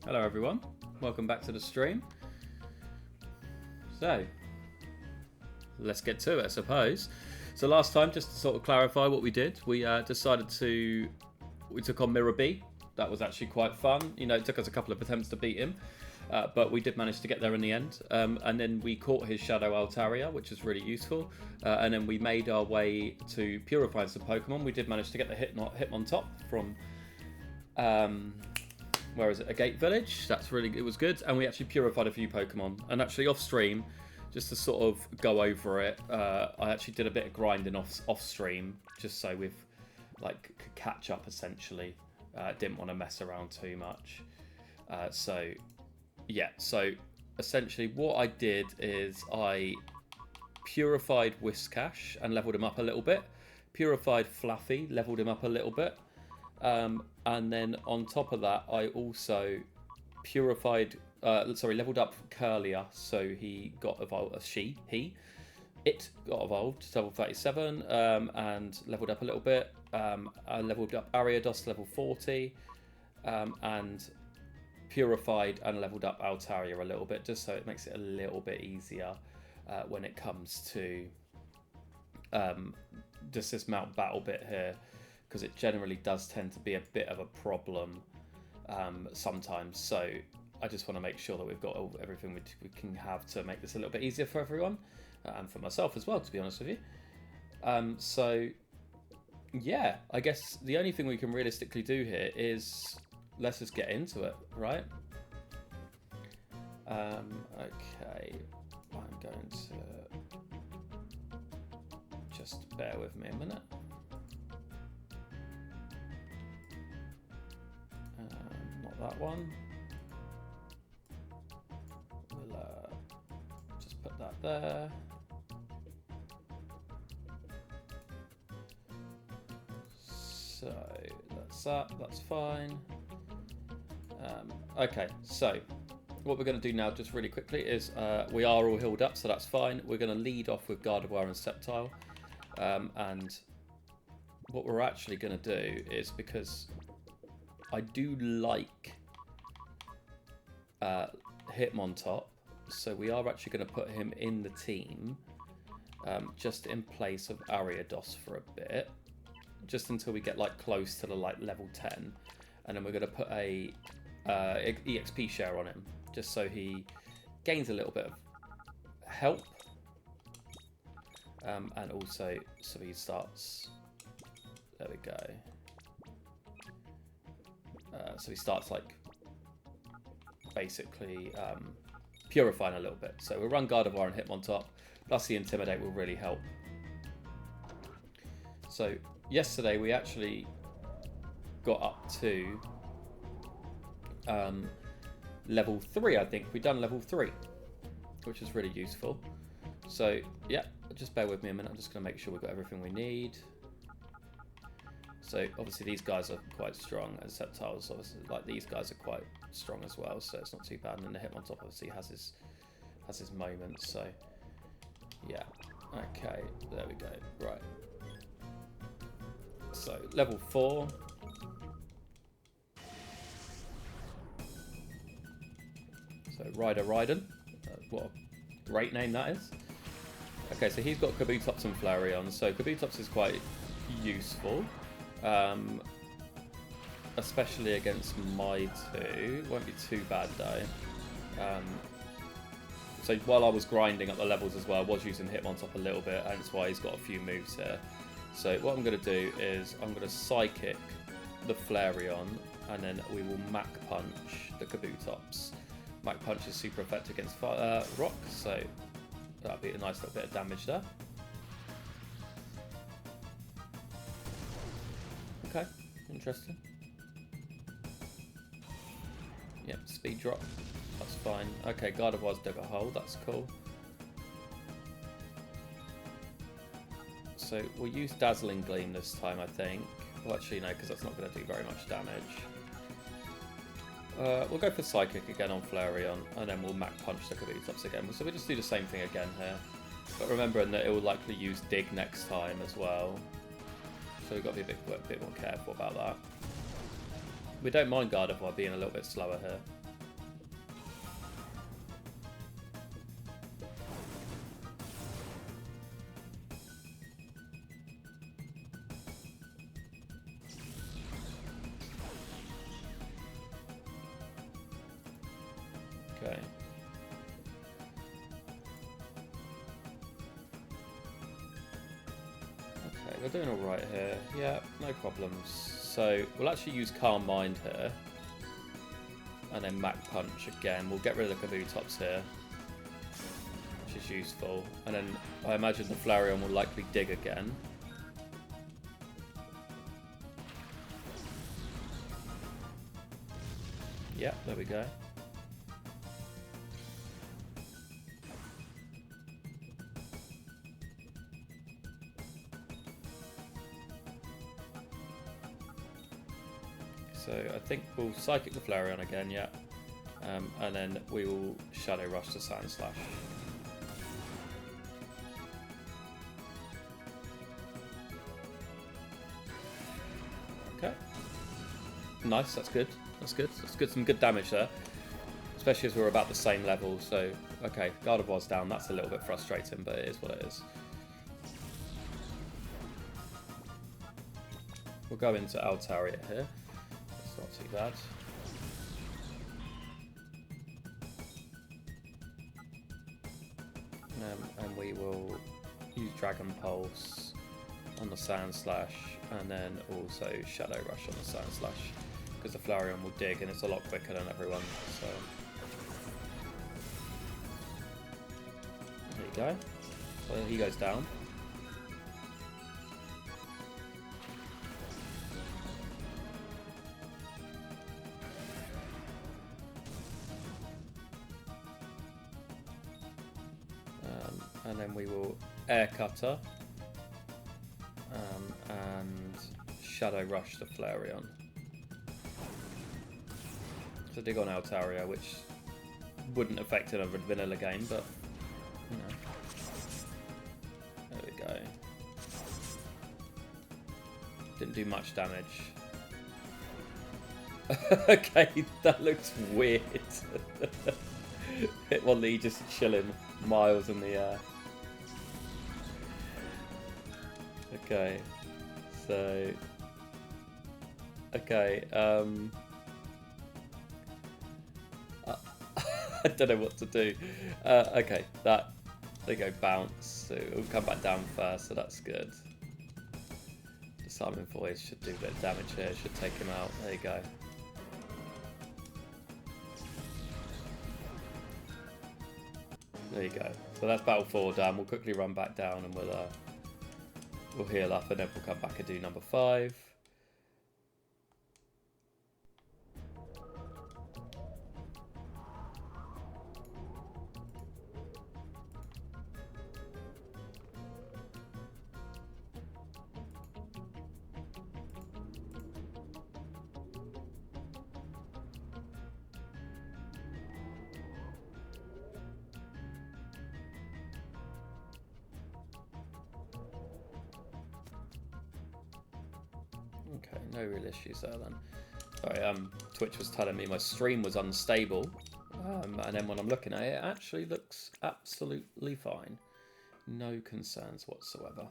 Hello everyone, welcome back to the stream. So, let's get to it I suppose. So last time, just to sort of clarify what we did, we took on Mirror B. That was actually quite fun. You know, it took us a couple of attempts to beat him, but we did manage to get there in the end. And then we caught his Shadow Altaria, which is really useful. And then we made our way to purify some Pokemon. We did manage to get the Hitmontop from... where is it? A Gate Village. It was good. And we actually purified a few Pokemon. And actually off stream, just to sort of go over it, I actually did a bit of grinding off stream, just so we've could catch up essentially. Didn't want to mess around too much. So essentially what I did is I purified Whiscash and leveled him up a little bit. Purified Fluffy, leveled him up a little bit. And then on top of that, I also leveled up Curlia, so he got evolved. It got evolved to level 37, and leveled up a little bit. I leveled up Ariados to level 40, and purified and leveled up Altaria a little bit, just so it makes it a little bit easier when it comes to just this mount battle bit here. Because it generally does tend to be a bit of a problem sometimes. So I just want to make sure that we've got everything we can have to make this a little bit easier for everyone, and for myself as well, to be honest with you. So yeah, I guess the only thing we can realistically do here is let's just get into it, right? Okay, I'm going to just bear with me a minute. That one. We'll just put that there. So that's fine. Okay, so what we're going to do now, just really quickly, is we are all healed up, so that's fine. We're going to lead off with Gardevoir and Sceptile. And what we're actually going to do is, because I do like Hitmontop, so we are actually going to put him in the team, just in place of Ariados for a bit, just until we get close to the level 10, and then we're going to put a EXP share on him, just so he gains a little bit of help, and also so he starts. There we go. So he starts basically purifying a little bit. So we'll run Gardevoir and Hitmontop, plus the Intimidate will really help. So yesterday we actually got up to level 3, I think. We've done level 3, which is really useful. So yeah, just bear with me a minute. I'm just going to make sure we've got everything we need. So obviously these guys are quite strong, and Sceptiles obviously these guys are quite strong as well, so it's not too bad. And then the Hitmontop obviously has his moments. So yeah, okay, there we go. Right. So level 4. So Raiden. What a great name that is. Okay, so he's got Kabutops and Flareon. So Kabutops is quite useful. Especially against my two. Won't be too bad though. So while I was grinding up the levels as well, I was using Hitmontop a little bit, and that's why he's got a few moves here. So what I'm going to do is I'm going to Psychic the Flareon, and then we will Mach Punch the Kabutops. Mach Punch is super effective against rock, so that'll be a nice little bit of damage there. Okay, interesting. Yep, speed drop. That's fine. Okay, Gardevoir's dug a hole. That's cool. So we'll use Dazzling Gleam this time, I think. Well, actually, no, because that's not going to do very much damage. We'll go for Psychic again on Flareon, and then we'll Mach Punch the Kabutops again. So we'll just do the same thing again here. But remembering that it will likely use Dig next time as well. So we've got to be a bit more careful about that. We don't mind Gardevoir being a little bit slower here. we're doing alright here. Yeah, no problems. So we'll actually use Calm Mind here. And then Mach Punch again. We'll get rid of the Kabutops here, which is useful. And then I imagine the Flareon will likely dig again. Yeah, there we go. So I think we'll Psychic the Flareon again, yeah. And then we will Shadow Rush to Sand Slash. Okay. Nice, that's good. That's good. That's good. Some good damage there. Especially as we're about the same level. So, okay, Gardevoir's down. That's a little bit frustrating, but it is what it is. We'll go into Altaria here. That's not too bad. And we will use Dragon Pulse on the Sand Slash, and then also Shadow Rush on the Sand Slash, because the Flareon will dig and it's a lot quicker than everyone. So there you go. So he goes down. And then we will Air Cutter and Shadow Rush the Flareon. So dig on Altaria, which wouldn't affect a vanilla game, but you know. There we go. Didn't do much damage. Okay, that looks weird. Hitmonlee just chilling miles in the air. Okay, so okay, I don't know what to do. Okay, that they go bounce, so it'll come back down first, so that's good. The Simon Voice should do a bit of damage here, should take him out. There you go. There you go. So that's battle 4 done. We'll quickly run back down and we'll heal up, and then we'll come back and do number 5. Okay, no real issues there then. Sorry, Twitch was telling me my stream was unstable, and then when I'm looking at it, it actually looks absolutely fine. No concerns whatsoever.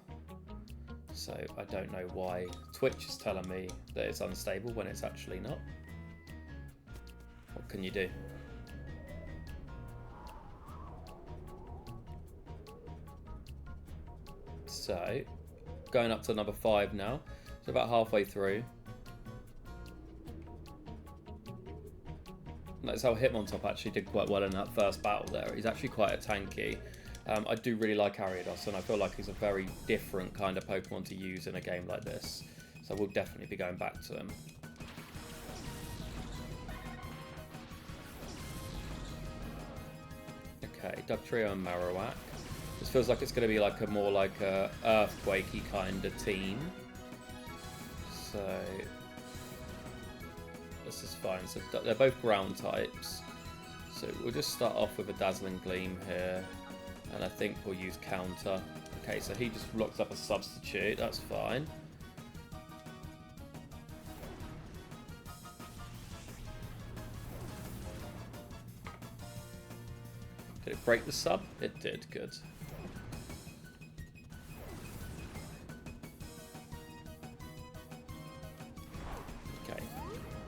So I don't know why Twitch is telling me that it's unstable when it's actually not. What can you do? So, going up to number 5 now. So about halfway through. That's how Hitmontop actually did quite well in that first battle there. He's actually quite a tanky. I do really like Ariados, and I feel like he's a very different kind of Pokemon to use in a game like this. So we'll definitely be going back to him. Okay, Dugtrio and Marowak. This feels like it's going to be like a more like a earthquakey kind of team. So this is fine. So they're both ground types. So we'll just start off with a Dazzling Gleam here, and I think we'll use counter. Okay, so he just locks up a substitute. That's fine. Did it break the sub? It did. Good.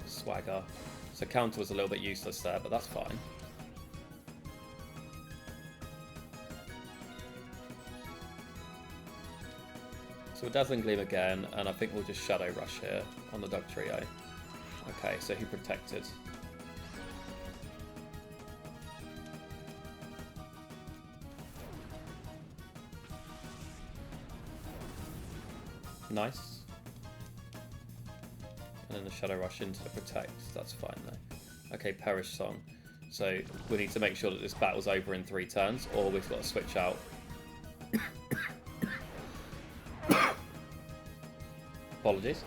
Swagger. So counter was a little bit useless there, but that's fine. So we're Dazzling Gleam again, and I think we'll just Shadow Rush here on the Dugtrio. Okay, so he protected. Nice. And then the Shadow Rush into the Protect. That's fine though. Okay, Perish Song. So we need to make sure that this battle's over in 3 turns, or we've got to switch out. Apologies.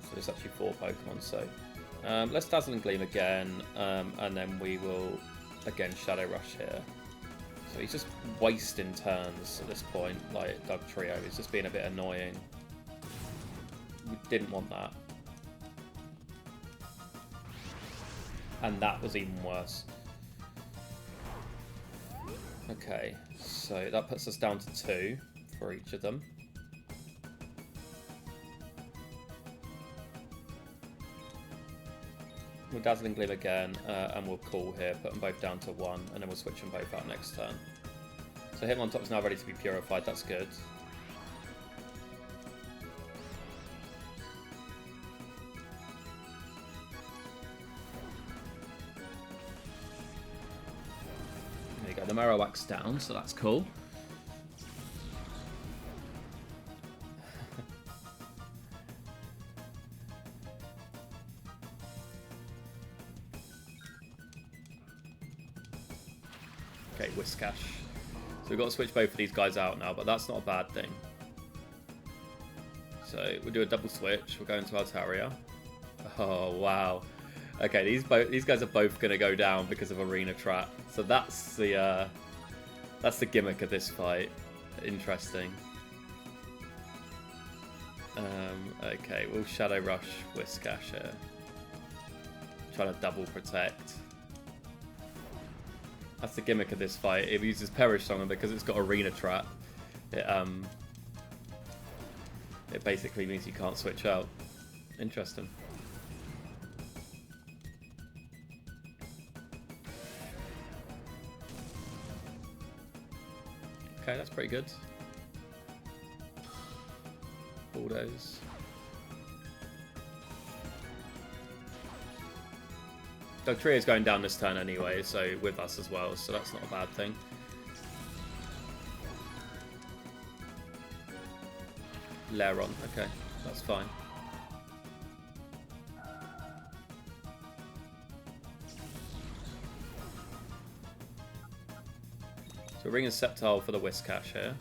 So there's actually 4 Pokemon, so let's Dazzle and Gleam again, and then we will again Shadow Rush here. So he's just wasting turns at this point, like Dugtrio. He's just being a bit annoying. We didn't want that. And that was even worse. Okay, so that puts us down to 2 for each of them. We'll Dazzling Gleam again, and we'll Call here, put them both down to 1, and then we'll switch them both out next turn. So Hitmontop is now ready to be purified, that's good. There you go, the Marowak's down, so that's cool. Okay, Whiscash. So we've got to switch both of these guys out now, but that's not a bad thing. So we'll do a double switch. We'll go into Altaria. Oh, wow. Okay, these guys are both going to go down because of Arena Trap. So that's the gimmick of this fight. Interesting. Okay, we'll Shadow Rush Whiscash here. Trying to double protect. That's the gimmick of this fight. It uses Perish Song, and because it's got Arena Trap, it basically means you can't switch out. Interesting. Okay, that's pretty good. Bulldoze. Dugtrio's going down this turn anyway, so with us as well, so that's not a bad thing. Lairon, okay, that's fine. So Ring and Sceptile for the Whiscash here.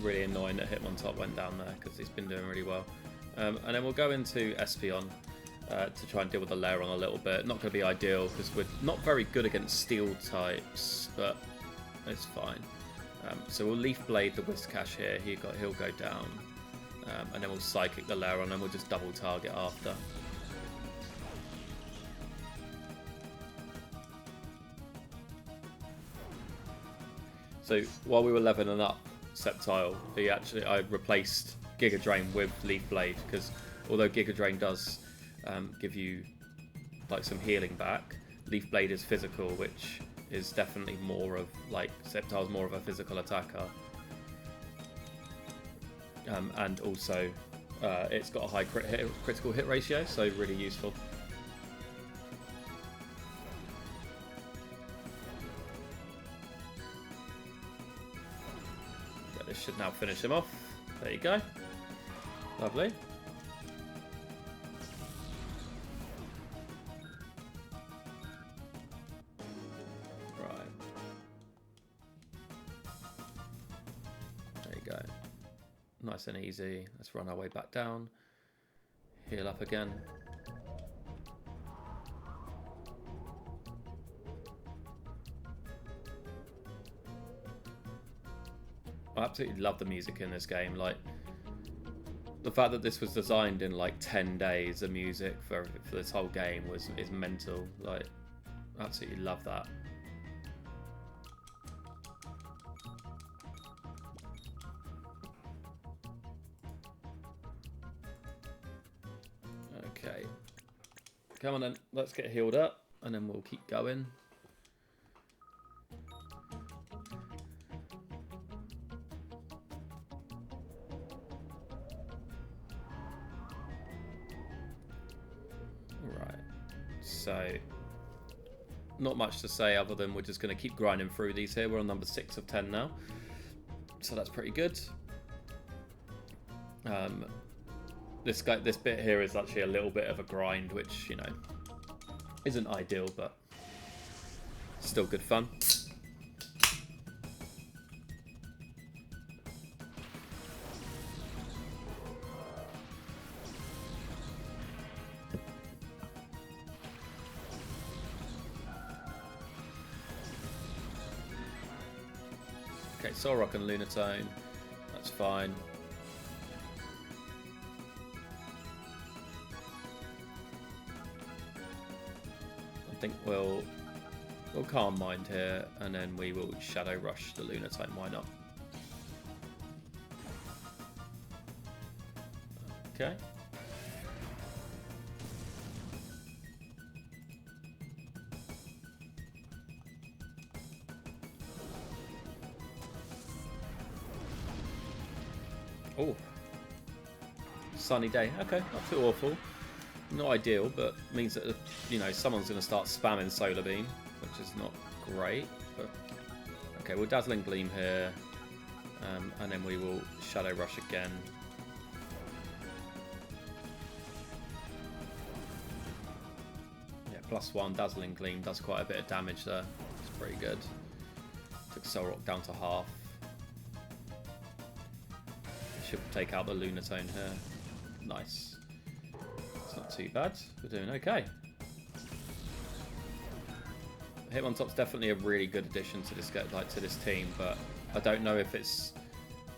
Really annoying that Hitmontop went down there because he's been doing really well. And then we'll go into Espeon to try and deal with the Lairon a little bit. Not going to be ideal because we're not very good against steel types, but it's fine. So we'll Leaf Blade the Whiscash here. He'll go down. And then we'll Psychic the Lairon and we'll just double target after. So while we were leveling up Sceptile, I replaced Giga Drain with Leaf Blade because although Giga Drain does give you like some healing back, Leaf Blade is physical, which is definitely more of like Sceptile's more of a physical attacker, and also it's got a high critical hit ratio, so really useful. This should now finish him off. There you go. Lovely. Right. There you go. Nice and easy. Let's run our way back down. Heal up again. I absolutely love the music in this game. Like the fact that this was designed in like 10 days, the music for this whole game is mental. Like, absolutely love that. Come on then, let's get healed up, and then we'll keep going. Right, so not much to say other than we're just going to keep grinding through these here. We're on number 6 of 10 now, so that's pretty good. This bit here is actually a little bit of a grind, which, you know, isn't ideal, but still good fun. Okay, Solrock and Lunatone, that's fine. I think we'll Calm Mind here, and then we will Shadow Rush the Lunatone. Why not? Okay. Oh, sunny day. Okay, not too awful. Not ideal, but means that, you know, someone's going to start spamming Solar Beam, which is not great. But okay, we'll Dazzling Gleam here, and then we will Shadow Rush again. Yeah, +1 Dazzling Gleam does quite a bit of damage there. It's pretty good. Took Solrock down to half. Should take out the Lunatone here. Nice. It's not too bad. We're doing okay. Hitmontop's definitely a really good addition to this to this team, but I don't know if it's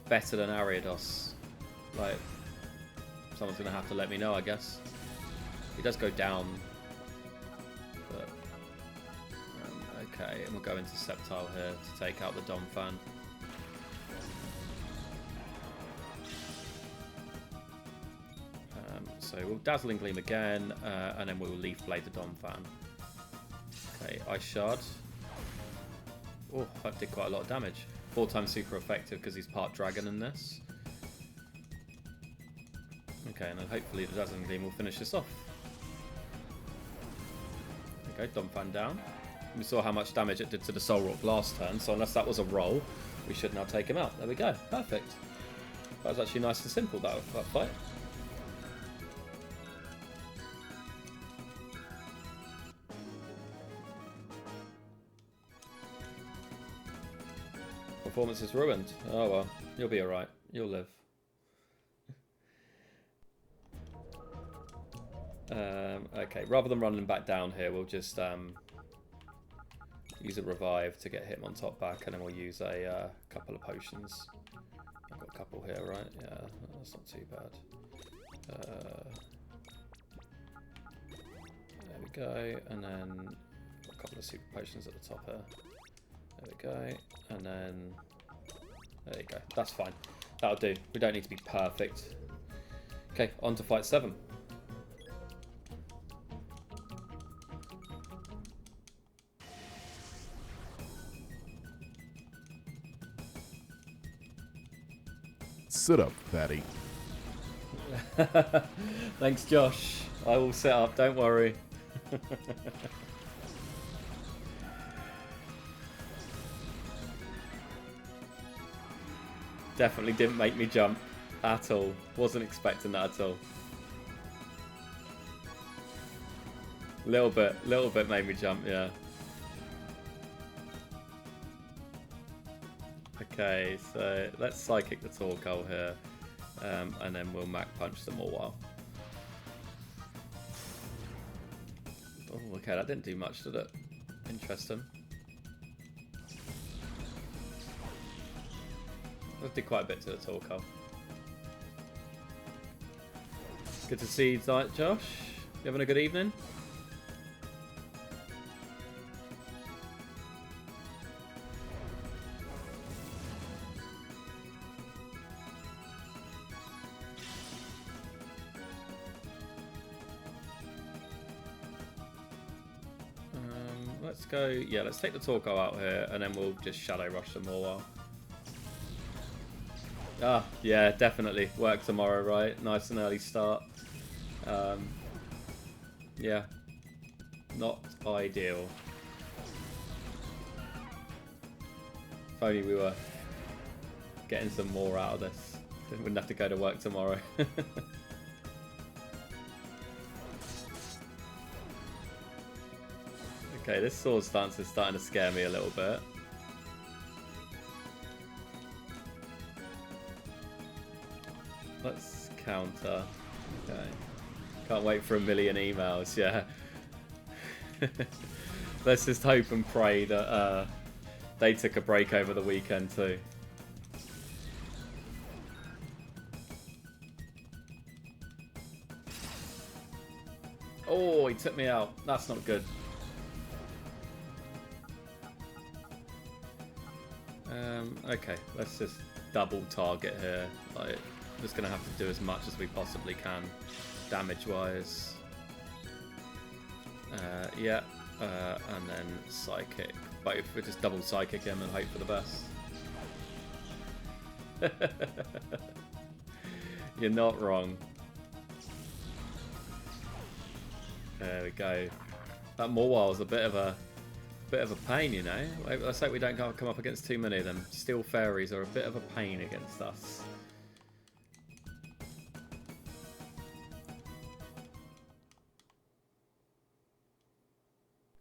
better than Ariados. Like, someone's gonna have to let me know, I guess. He does go down, but okay. And we'll go into Sceptile here to take out the Donphan. So we'll Dazzling Gleam again, and then we'll Leaf Blade the Donphan. Okay, Ice Shard. Oh, that did quite a lot of damage. 4 times super effective because he's part dragon in this. Okay, and then hopefully the Dazzling Gleam will finish this off. Okay, Donphan down. We saw how much damage it did to the Solrock last turn, so unless that was a roll, we should now take him out. There we go, perfect. That was actually nice and simple, that fight. Performance is ruined. Oh well, you'll be alright. You'll live. Okay, rather than running back down here, we'll just use a revive to get Hitmontop back, and then we'll use a couple of potions. I've got a couple here, right? Yeah, that's not too bad. There we go, and then a couple of super potions at the top here. There we go, and then there you go. That's fine. That'll do. We don't need to be perfect. Okay, on to fight 7. Sit up, fatty. Thanks, Josh. I will sit up. Don't worry. Definitely didn't make me jump at all. Wasn't expecting that at all. Little bit made me jump, yeah. Okay, so let's Psychic the Torkoal here, and then we'll Mach Punch them all while. Oh, okay, that didn't do much, did it? Interesting. That did quite a bit to the Torkoal. Good to see you tonight, Josh. You having a good evening? let's go. Yeah, let's take the Torko out here, and then we'll just Shadow Rush them all. Ah, yeah, definitely. Work tomorrow, right? Nice and early start. Yeah. Not ideal. If only we were getting some more out of this. We wouldn't have to go to work tomorrow. Okay, this sword stance is starting to scare me a little bit. Let's counter. Okay. Can't wait for 1 million emails, yeah. Let's just hope and pray that they took a break over the weekend too. Oh, he took me out. That's not good. Okay, let's just double target here. Like, just gonna have to do as much as we possibly can, damage-wise. Yeah, and then psychic. But if we just double psychic him and hope for the best. You're not wrong. There we go. That Morwile is a bit of a pain, you know. Let's hope we don't come up against too many of them. Steel fairies are a bit of a pain against us.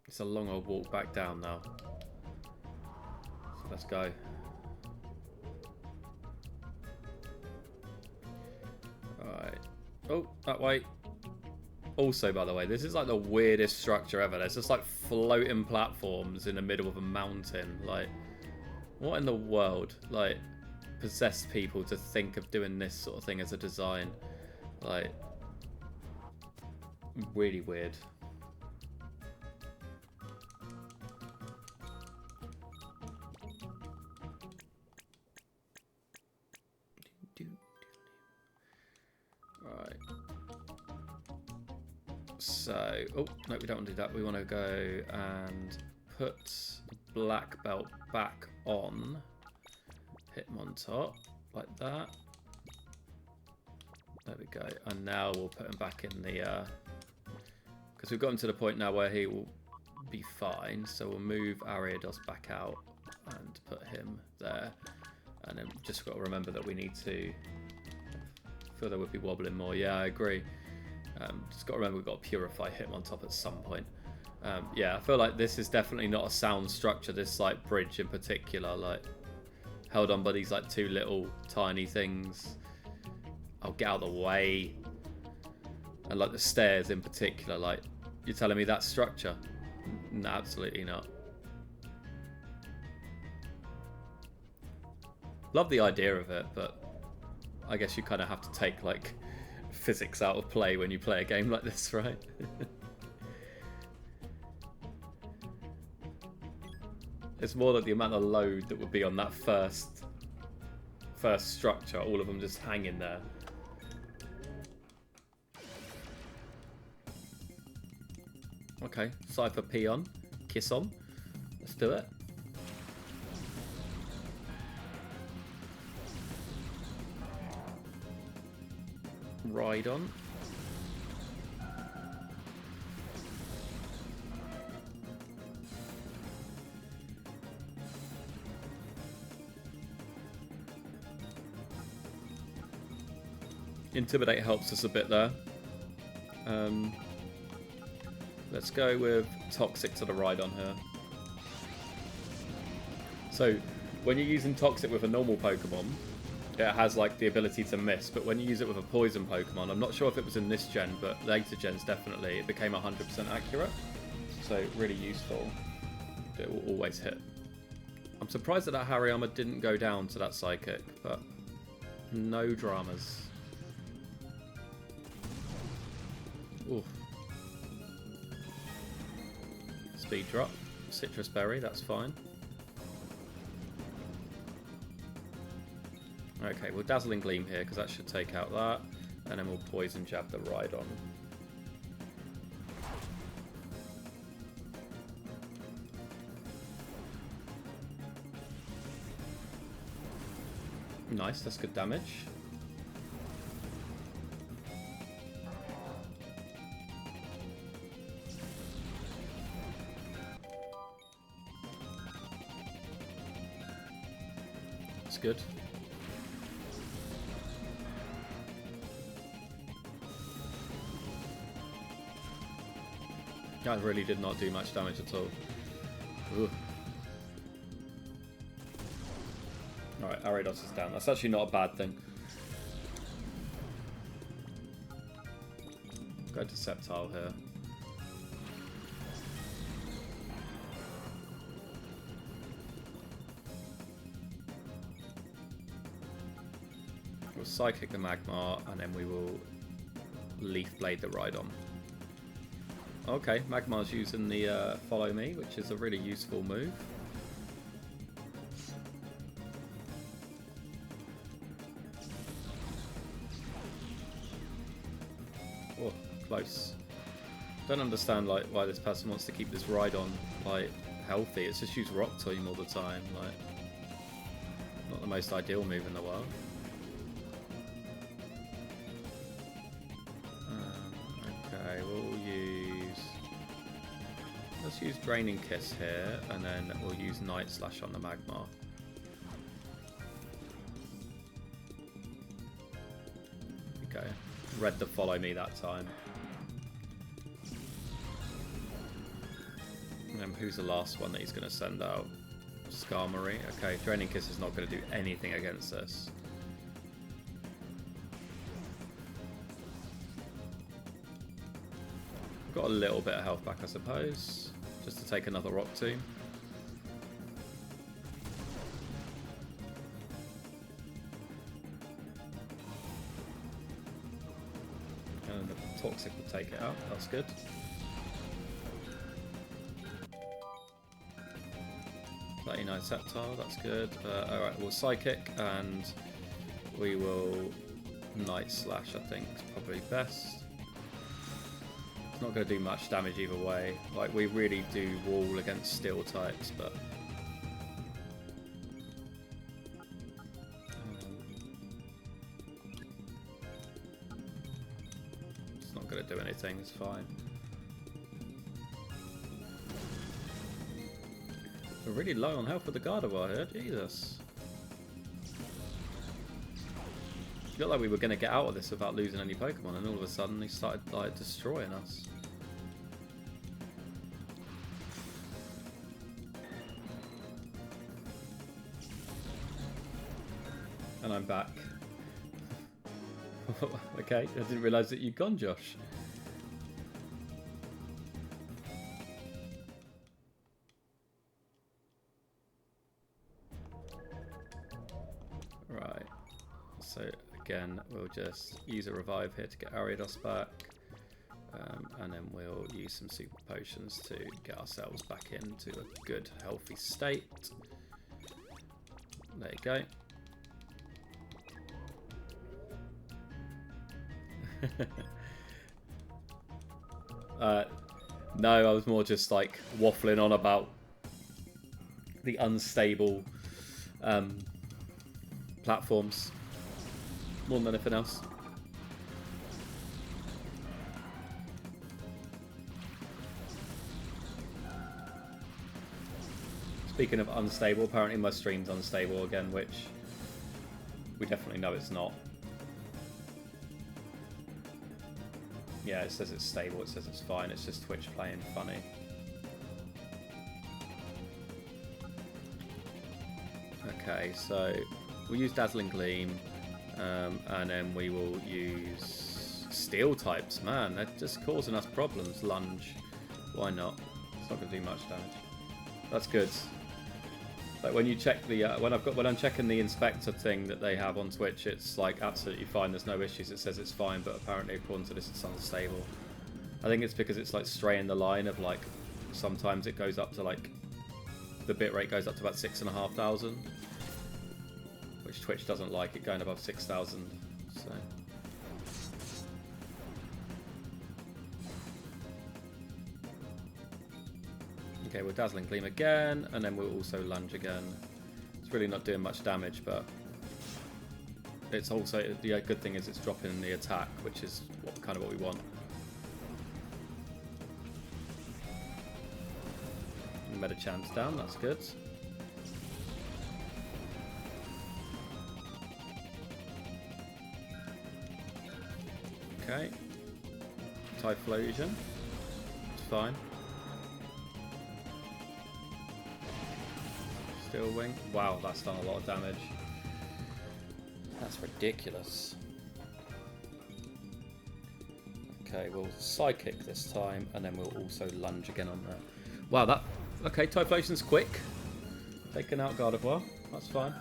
It's a long old walk back down now. So let's go. Alright. Oh, that way. Also, by the way, this is like the weirdest structure ever. There's just like floating platforms in the middle of a mountain. Like, what in the world, like, possessed people to think of doing this sort of thing as a design? Like, really weird. Right. So, oh, no, we don't want to do that. We want to go and put the black belt back on. Hit him on top, like that. There we go. And now we'll put him back in the... because we've gotten to the point now where he will be fine. So we'll move Ariados back out and put him there. And then just got to remember that we need to... I feel they would be wobbling more. Yeah, I agree. Just got to remember we've got to purify him on top at some point. Yeah, I feel like this is definitely not a sound structure. This like bridge in particular, like held on by these like two little tiny things. I'll get out of the way. And like the stairs in particular, like you're telling me that's structure? No, absolutely not. Love the idea of it, but I guess you kind of have to take like physics out of play when you play a game like this, right? It's more like the amount of load that would be on that first structure, all of them just hanging there. Okay, Cypher Peon, kiss on. Let's do it. Ride on. Intimidate helps us a bit there. Let's go with Toxic to the ride on here. So when you're using Toxic with a normal Pokemon, it has like the ability to miss, but when you use it with a poison Pokemon, I'm not sure if it was in this gen, but later gens definitely, it became 100% accurate. So really useful. It will always hit. I'm surprised that that Hariyama didn't go down to that Psychic, but no dramas. Oof. Speed drop. Citrus Berry, that's fine. Okay, we'll Dazzling Gleam here because that should take out that. And then we'll Poison Jab the Rhydon. Nice, that's good damage. That's good. That really did not do much damage at all. Ooh. Alright, Ariados is down. That's actually not a bad thing. Go to Sceptile here. We'll Psychic the Magmar, and then we will Leaf Blade the Rhydon. Okay, Magmar's using the Follow Me, which is a really useful move. Oh, close. Don't understand like why this person wants to keep this Rhydon like healthy. It's just use Rock Tomb all the time. Like, not the most ideal move in the world. Okay, we'll use. Let's use Draining Kiss here, and then we'll use Night Slash on the Magmar. Okay, read the Follow Me that time. And then who's the last one that he's going to send out? Skarmory. Okay, Draining Kiss is not going to do anything against this. Got a little bit of health back, I suppose, just to take another Rock Tomb. And the Toxic will take it out. That's good. $39 Sceptile, that's good. Alright, we'll Psychic and we will Night Slash, I think, is probably best. It's not going to do much damage either way. Like, we really do wall against Steel types, but... it's not going to do anything, it's fine. We're really low on health with the Gardevoir here, Jesus. It looked like we were going to get out of this without losing any Pokemon, and all of a sudden he started like destroying us. And I'm back. Okay, I didn't realise that you'd gone, Josh. Right, so again, we'll just use a Revive here to get Ariados back. And then we'll use some Super Potions to get ourselves back into a good, healthy state. There you go. No, I was more just like waffling on about the unstable platforms more than anything else. Speaking of unstable, apparently my stream's unstable again, which we definitely know it's not. Yeah, it says it's stable, it says it's fine, it's just Twitch playing funny. Okay, so we'll use Dazzling Gleam, and then we will use Steel types. Man, they're just causing us problems. Lunge, why not? It's not going to do much damage. That's good. Like when you check the when I'm checking the inspector thing that they have on Twitch, it's like absolutely fine. There's no issues. It says it's fine, but apparently according to this, it's unstable. I think it's because it's like straying the line of like sometimes it goes up to like the bitrate goes up to about 6,500, which Twitch doesn't like it going above 6,000. So. Okay, we'll Dazzling Gleam again, and then we'll also Lunge again. It's really not doing much damage, but it's also, the good thing is it's dropping the attack, which is kind of what we want. Medichann's down, that's good. Okay. Typhlosion. It's fine. Steel Wing. Wow, that's done a lot of damage. That's ridiculous. Okay, we'll Psychic this time, and then we'll also lunge again on that. Wow, that... Okay, Typhlosion's quick. Taking out Gardevoir. That's fine.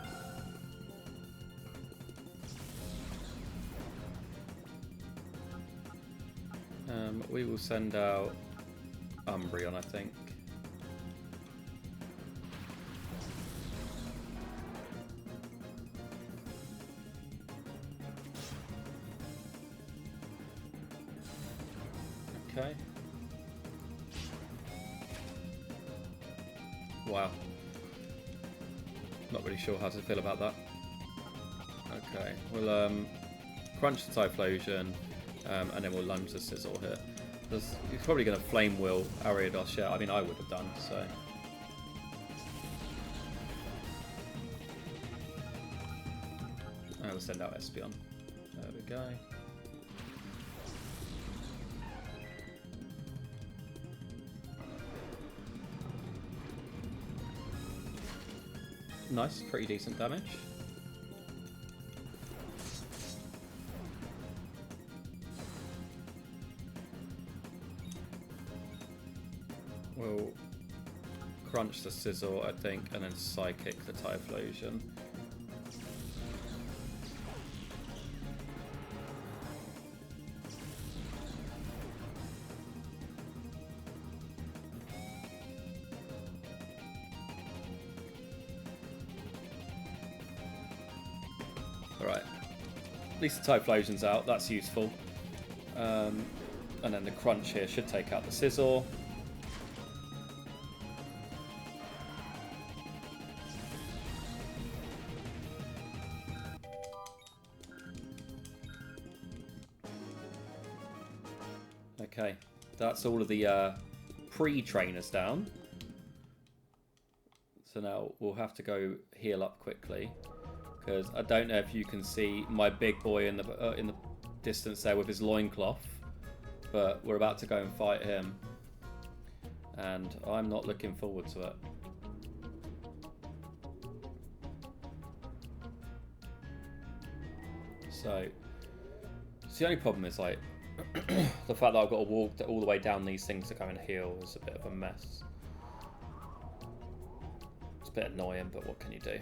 We will send out Umbreon, I think. Okay. Wow. Not really sure how to feel about that. Okay, we'll crunch the Typhlosion, and then we'll lunge the Sizzle here. He's probably going to Flame Wheel Ariados, yeah. I mean, I would have done, so... I will send out Espeon. There we go. Nice, pretty decent damage. We'll crunch the Sizzle, I think, and then Psychic the Typhlosion. Alright, at least the Typhlosion's out, that's useful. And then the crunch here should take out the Sizzle. Okay, that's all of the pre-trainers down. So now we'll have to go heal up quickly, because I don't know if you can see my big boy in the distance there with his loincloth, but we're about to go and fight him, and I'm not looking forward to it. So the only problem is like the fact that I've got to walk all the way down these things to go and heal is a bit of a mess. It's a bit annoying, but what can you do?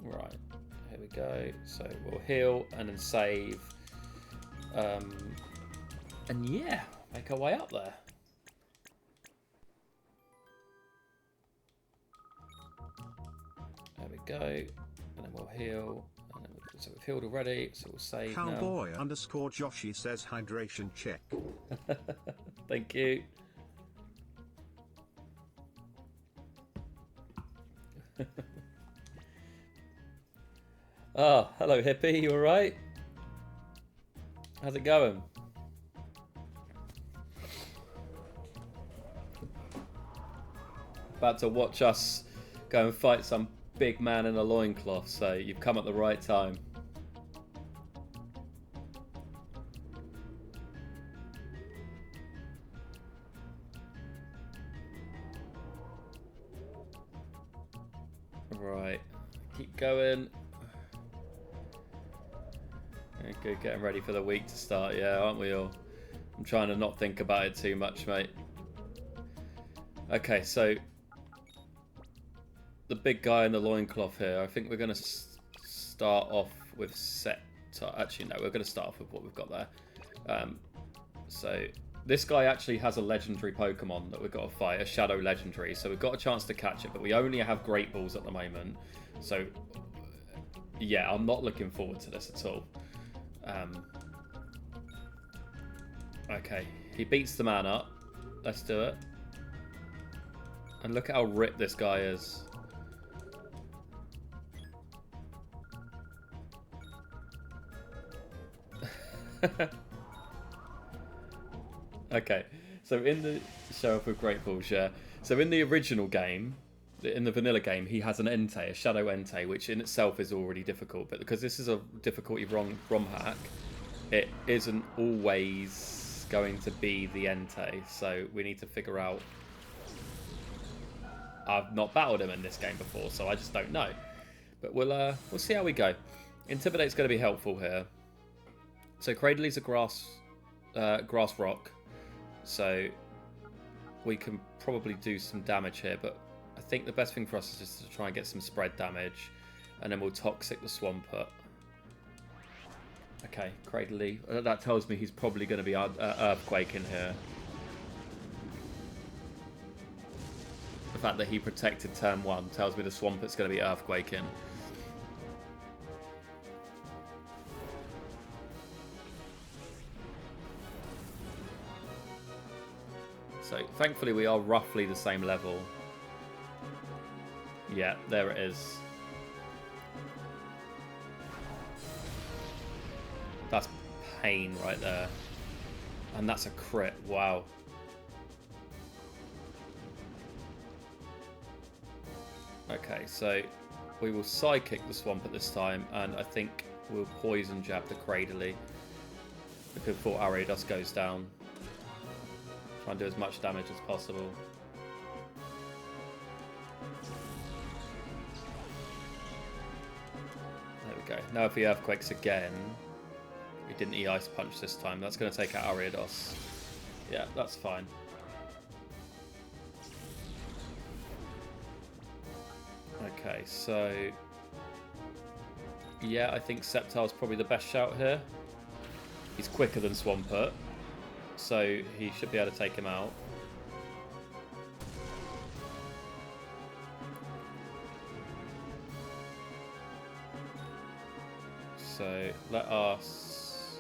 Right, here we go. So we'll heal and then save. And yeah, make our way up there. There we go, and then we'll heal. And then so we've healed already, so we'll save Cowboy now. underscore Joshi says hydration check. Thank you. Oh, hello hippie, you alright? How's it going? About to watch us go and fight some big man in a loincloth, so you've come at the right time. Right, keep going. Good, getting ready for the week to start, yeah, aren't we all? I'm trying to not think about it too much, mate. Okay, so the big guy in the loincloth here, I think we're going to start off with set. Actually, no, we're going to start off with what we've got there. So this guy actually has a legendary Pokemon that we've got to fight, a Shadow Legendary. So we've got a chance to catch it, but we only have Great Balls at the moment. So yeah, I'm not looking forward to this at all. Okay, he beats the man up. Let's do it. And look at how ripped this guy is. Okay, so in the Sheriff of Great Balls, yeah. So in the original game, in the vanilla game, he has an Entei, a Shadow Entei, which in itself is already difficult. But because this is a difficulty ROM hack, it isn't always going to be the Entei. So we need to figure out... I've not battled him in this game before, so I just don't know. But we'll see how we go. Intimidate's going to be helpful here. So Cradley's a grass rock, so we can probably do some damage here. But I think the best thing for us is just to try and get some spread damage, and then we'll toxic the Swampert. Okay, Cradley. That tells me he's probably going to be Earthquake in here. The fact that he protected turn 1 tells me the Swampert's going to be Earthquaking. So thankfully we are roughly the same level. Yeah, there it is. That's pain right there. And that's a crit. Wow. Okay, so we will Psychic the Swampert this time, and I think we'll Poison Jab the Cradley before Ariados goes down. Try and do as much damage as possible. There we go. Now if he Earthquakes again, he didn't E-Ice Punch this time. That's going to take out Ariados. Yeah, that's fine. Okay, so yeah, I think Sceptile's probably the best shout here. He's quicker than Swampert, so he should be able to take him out. So let us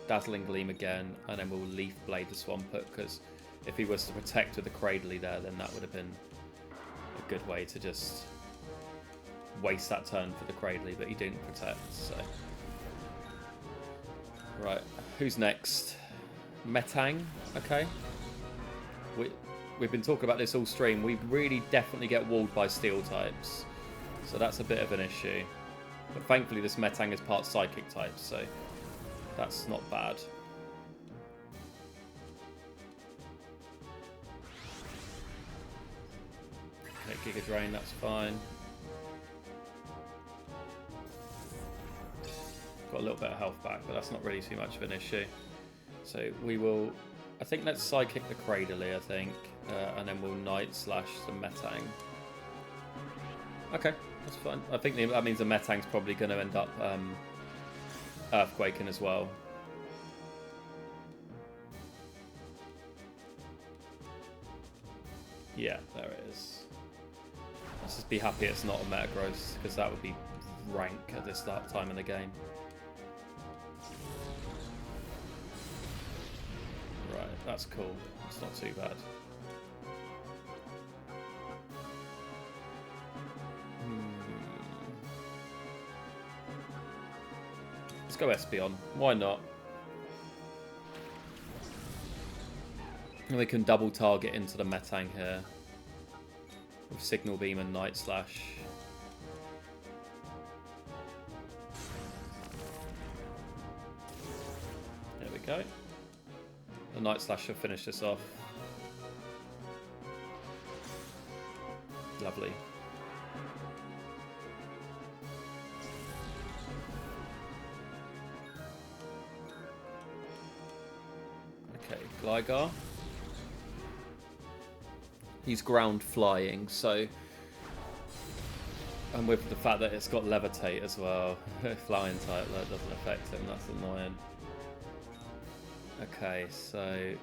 Dazzling Gleam again, and then we'll Leaf Blade the Swampert, because if he was to protect with the Cradley there, then that would have been a good way to just waste that turn for the Cradley, but he didn't protect, so... Right, who's next? Metang, okay. We've been talking about this all stream. We really definitely get walled by steel types, so that's a bit of an issue. But thankfully this Metang is part psychic type, so that's not bad. Okay, Giga Drain, that's fine. Got a little bit of health back, but that's not really too much of an issue. So we will, I think let's Psychic the Cradley, I think, and then we'll Night Slash the Metang. Okay, that's fine. I think that means the Metang's probably going to end up Earthquaking as well. Yeah, there it is. Let's just be happy it's not a Metagross, because that would be rank at this time in the game. Right, that's cool. It's not too bad. Let's go Espeon. Why not? And we can double target into the Metang here with Signal Beam and Night Slash. There we go. The Night Slash should finish this off. Lovely. Okay, Gligar. He's ground flying, so... And with the fact that it's got Levitate as well, flying type, that doesn't affect him, that's annoying. Okay, so...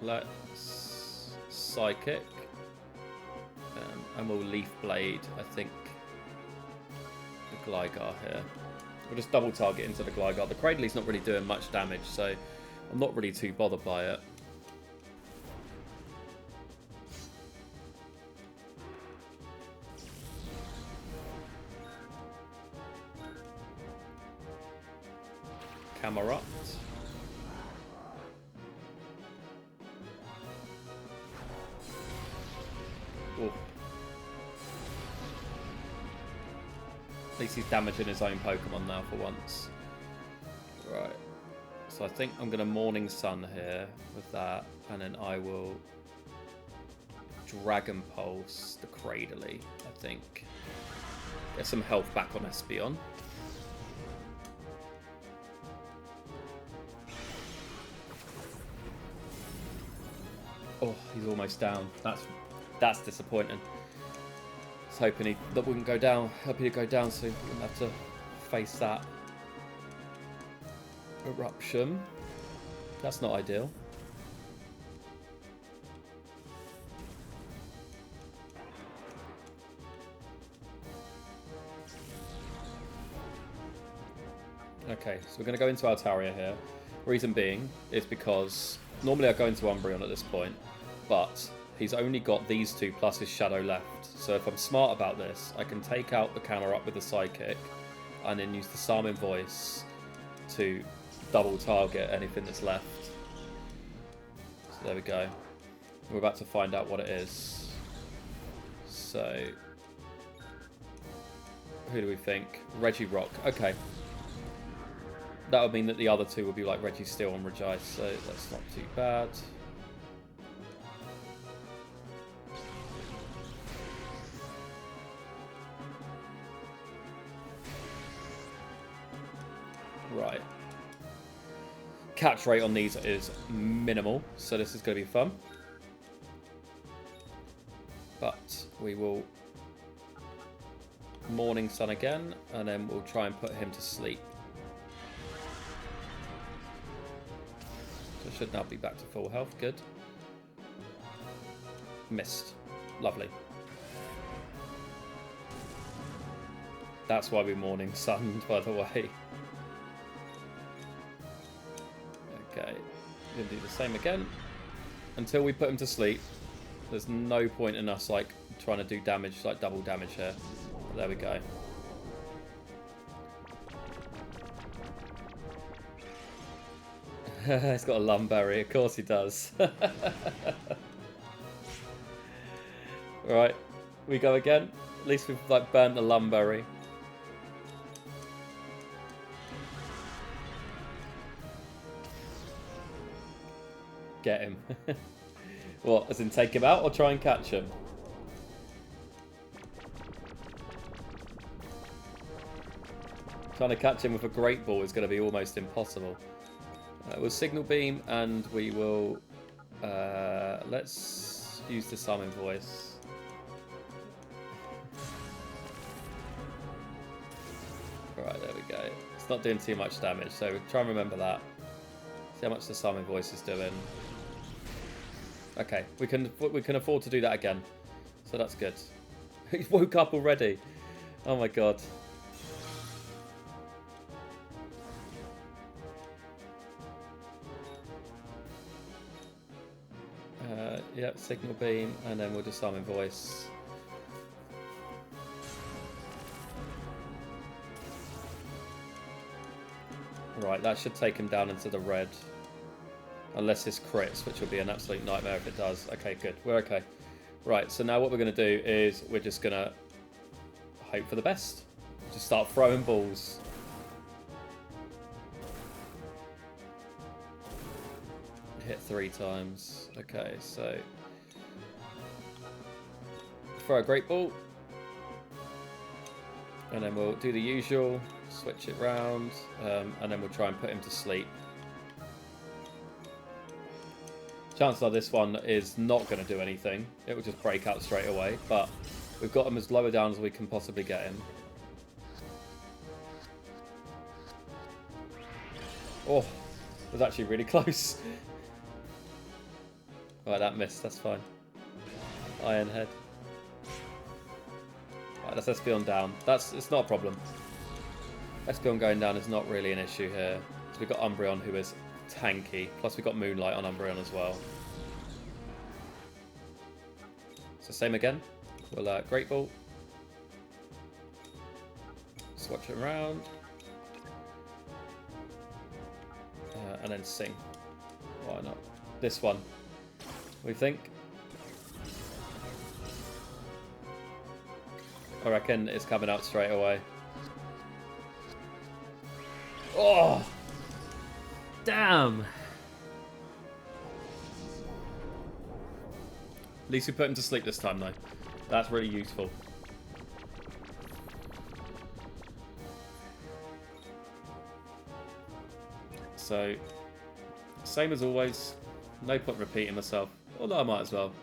Let's Psychic. And we'll Leaf Blade, I think, the Gligar here. We'll just double target into the Gligar. The Cradley's not really doing much damage, so I'm not really too bothered by it. Camerupt. Ooh. At least he's damaging his own Pokemon now for once. Right. So I think I'm going to Morning Sun here with that. And then I will Dragon Pulse the Cradily, I think. Get some health back on Espeon. Oh, he's almost down. That's disappointing. I was hoping that wouldn't go down. Hoping he'd go down so he wouldn't have to face that eruption. That's not ideal. Okay, so we're going to go into Altaria here. Reason being is because normally I go into Umbreon at this point, but he's only got these two plus his Shadow left. So if I'm smart about this, I can take out the camera up with the Psychic and then use the Psalming Voice to double target anything that's left. So there we go. We're about to find out what it is. So who do we think? Regirock. Okay. That would mean that the other two would be like Registeel and Regice, so that's not too bad. Right. Catch rate on these is minimal, so this is going to be fun. But we will Morning Sun again, and then we'll try and put him to sleep. So should now be back to full health. Good. Missed. Lovely. That's why we Morning Sun, by the way. Okay. We're going to do the same again. Until we put him to sleep, there's no point in us like trying to do damage, like double damage here. There we go. He's got a Lumberry, of course he does. Right, we go again. At least we've like burnt the Lumberry. Get him. What, as in take him out or try and catch him? Trying to catch him with a Great Ball is going to be almost impossible. We'll Signal Beam and we will... let's use the Psalming Voice. Right, there we go. It's not doing too much damage, so try and remember that. See how much the Psalming Voice is doing. Okay, we can afford to do that again, so that's good. He woke up already. Oh my god. Yep, Signal Beam, and then we'll do Psalming Voice. Right, that should take him down into the red. Unless this crits, which will be an absolute nightmare if it does. Okay, good. We're okay. Right, so now what we're going to do is we're just going to hope for the best. Just start throwing balls. Hit 3 times. Okay, so throw a Great Ball. And then we'll do the usual. Switch it round. And then we'll try and put him to sleep. Chances are this one is not going to do anything. It will just break out straight away. But we've got him as lower down as we can possibly get him. Oh, it was actually really close. Right, that missed. That's fine. Iron Head. Right, that's Espeon down. It's not a problem. Espeon going down is not really an issue here. So we've got Umbreon, who is tanky. Plus we've got Moonlight on Umbreon as well. So same again. We'll Great Ball. Swatch it around. and then sing. Why not? This one. We think? I reckon it's coming out straight away. Oh! Damn! At least we put him to sleep this time, though. That's really useful. So, same as always. No point repeating myself. Although I might as well.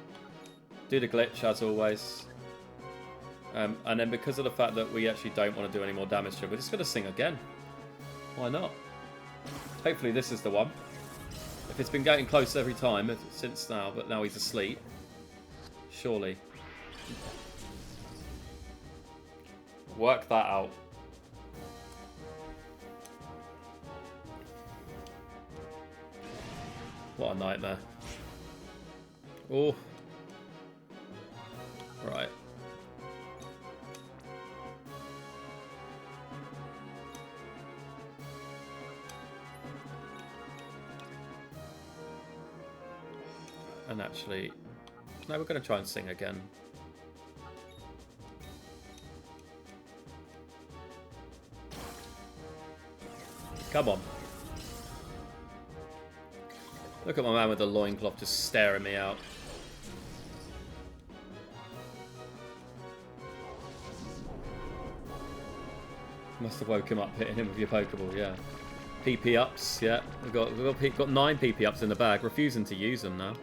Do the glitch as always. And then because of the fact that we actually don't want to do any more damage to it, we're just going to sing again. Why not? Hopefully this is the one. If it's been getting close every time since now, but now he's asleep. Surely. Work that out. What a nightmare. Oh. Right. And actually, no, we're going to try and sing again. Come on. Look at my man with the loincloth just staring me out. Must have woke him up hitting him with your Pokeball, yeah. PP ups, yeah. We've got 9 PP ups in the bag, refusing to use them now.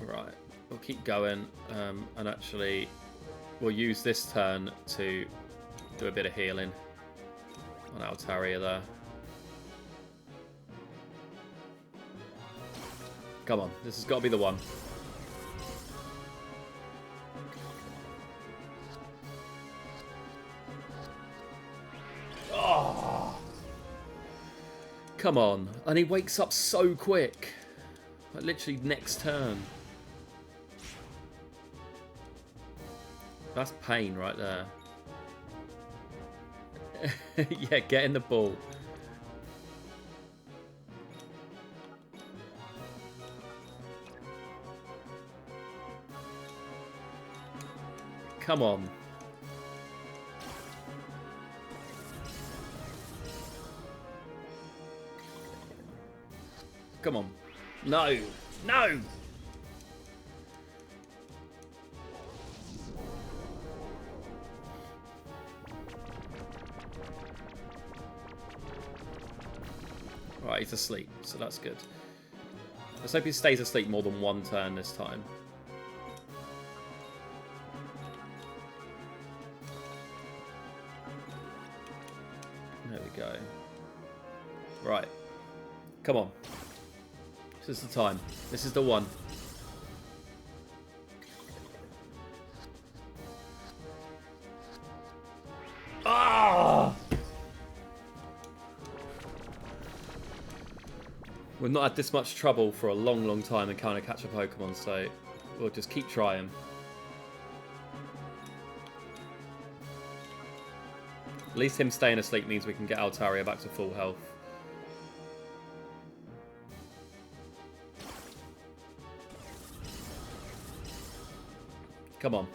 Alright, we'll keep going, and actually we'll use this turn to do a bit of healing on Altaria there. Come on, this has got to be the one. Oh! Come on. And he wakes up so quick. Like literally next turn. That's pain right there. Yeah, get in the ball. Come on. Come on. No. No! Right, he's asleep, so that's good. Let's hope he stays asleep more than one turn this time. There we go. Right. Come on. This is the time. This is the one. Ah! We've not had this much trouble for a long, long time in Counter Catcher Pokemon, so we'll just keep trying. At least him staying asleep means we can get Altaria back to full health. Come on.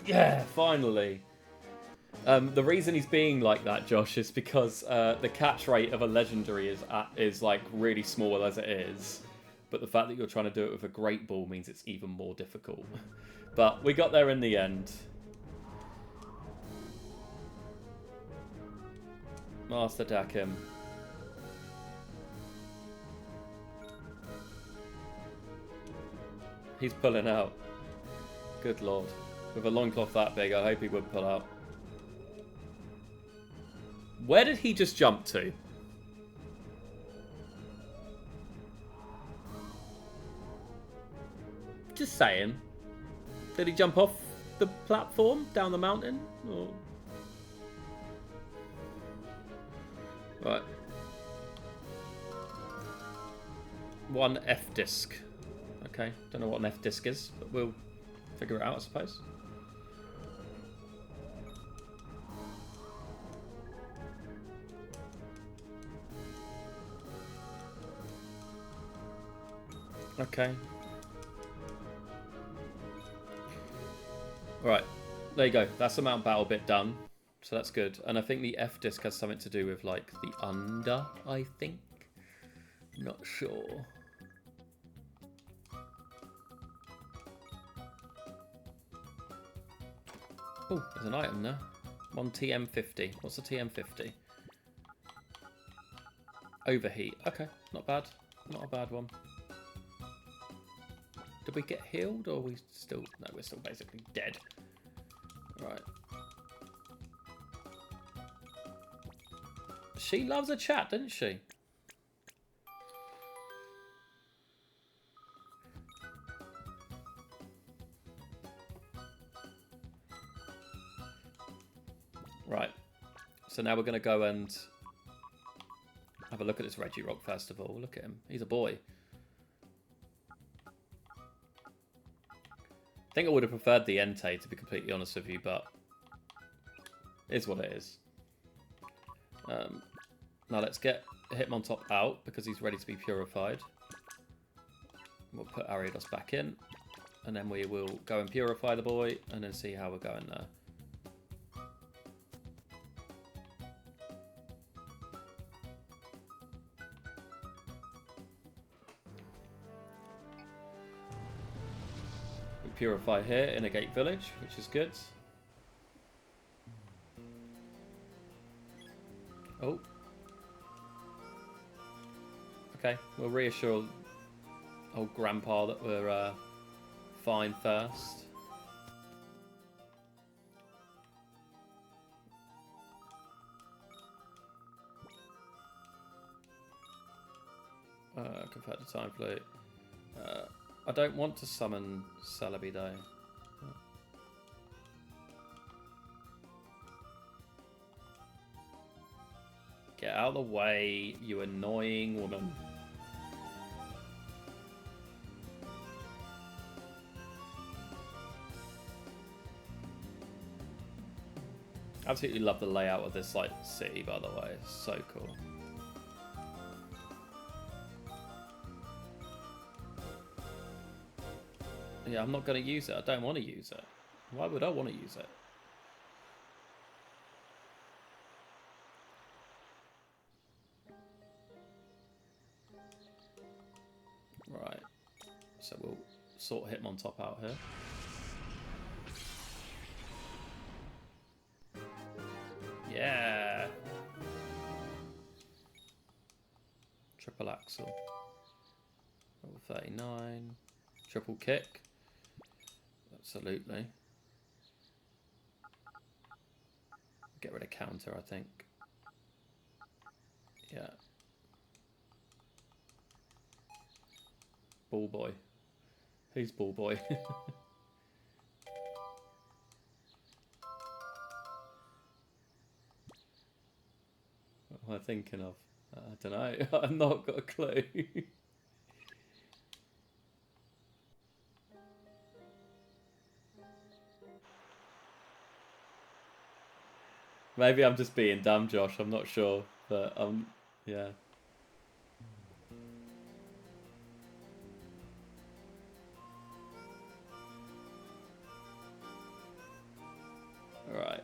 Yeah, finally. The reason he's being like that, Josh, is because the catch rate of a legendary is like really small as it is. But the fact that you're trying to do it with a Great Ball means it's even more difficult. But we got there in the end. Master Dakim. He's pulling out. Good lord. With a loincloth that big, I hope he would pull out. Where did he just jump to? Just saying. Did he jump off the platform down the mountain? Or... Right. One F disc. Okay, don't know what an F disc is, but we'll figure it out, I suppose. Okay. Right. There you go. That's the Mount Battle bit done. So that's good. And I think the F disc has something to do with like the under, I think. Not sure. Oh, there's an item there. One TM50. What's a TM50? Overheat. Okay, not bad. Not a bad one. Did we get healed or are we still... No, we're still basically dead. Right. She loves a chat, doesn't she? Right. So now we're going to go and have a look at this Regirock first of all. Look at him. He's a boy. I think I would have preferred the Entei, to be completely honest with you, but it is what it is. Now let's get Hitmontop out because he's ready to be purified. We'll put Ariados back in, and then we will go and purify the boy, and then see how we're going there. We purify here in a gate village, which is good. Oh. Okay, we'll reassure old grandpa that we're fine first. Convert to time flute. I don't want to summon Celebi though. Get out of the way, you annoying woman. Absolutely love the layout of this like city, by the way. It's so cool. Yeah, I'm not going to use it. I don't want to use it. Why would I want to use it? Right. So we'll sort Hitmontop out here. Yeah. Triple axle. Level 39. Triple kick. Absolutely. Get rid of counter, I think. Yeah. Ball boy. Who's ball boy? What am I thinking of? I don't know. I've not got a clue. Maybe I'm just being dumb, Josh. I'm not sure, but yeah. All right.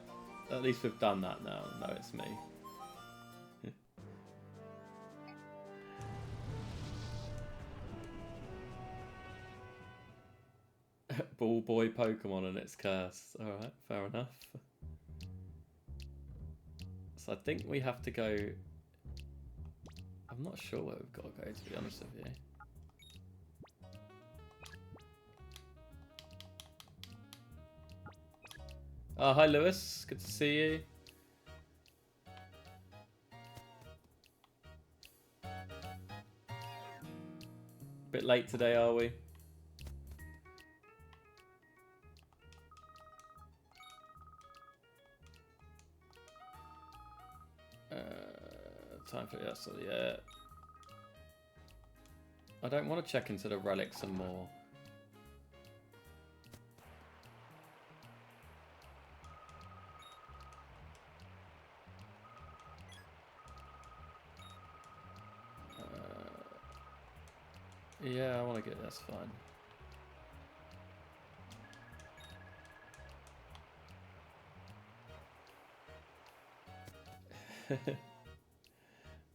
At least we've done that now. No, it's me. Ball boy Pokemon and its curse. All right, fair enough. So I think we have to go... I'm not sure where we've got to go, to be honest with you. Oh, hi Lewis. Good to see you. Bit late today, are we? Time for that, so yeah. I don't want to check into the relics some more. Yeah, I want to get that's fine.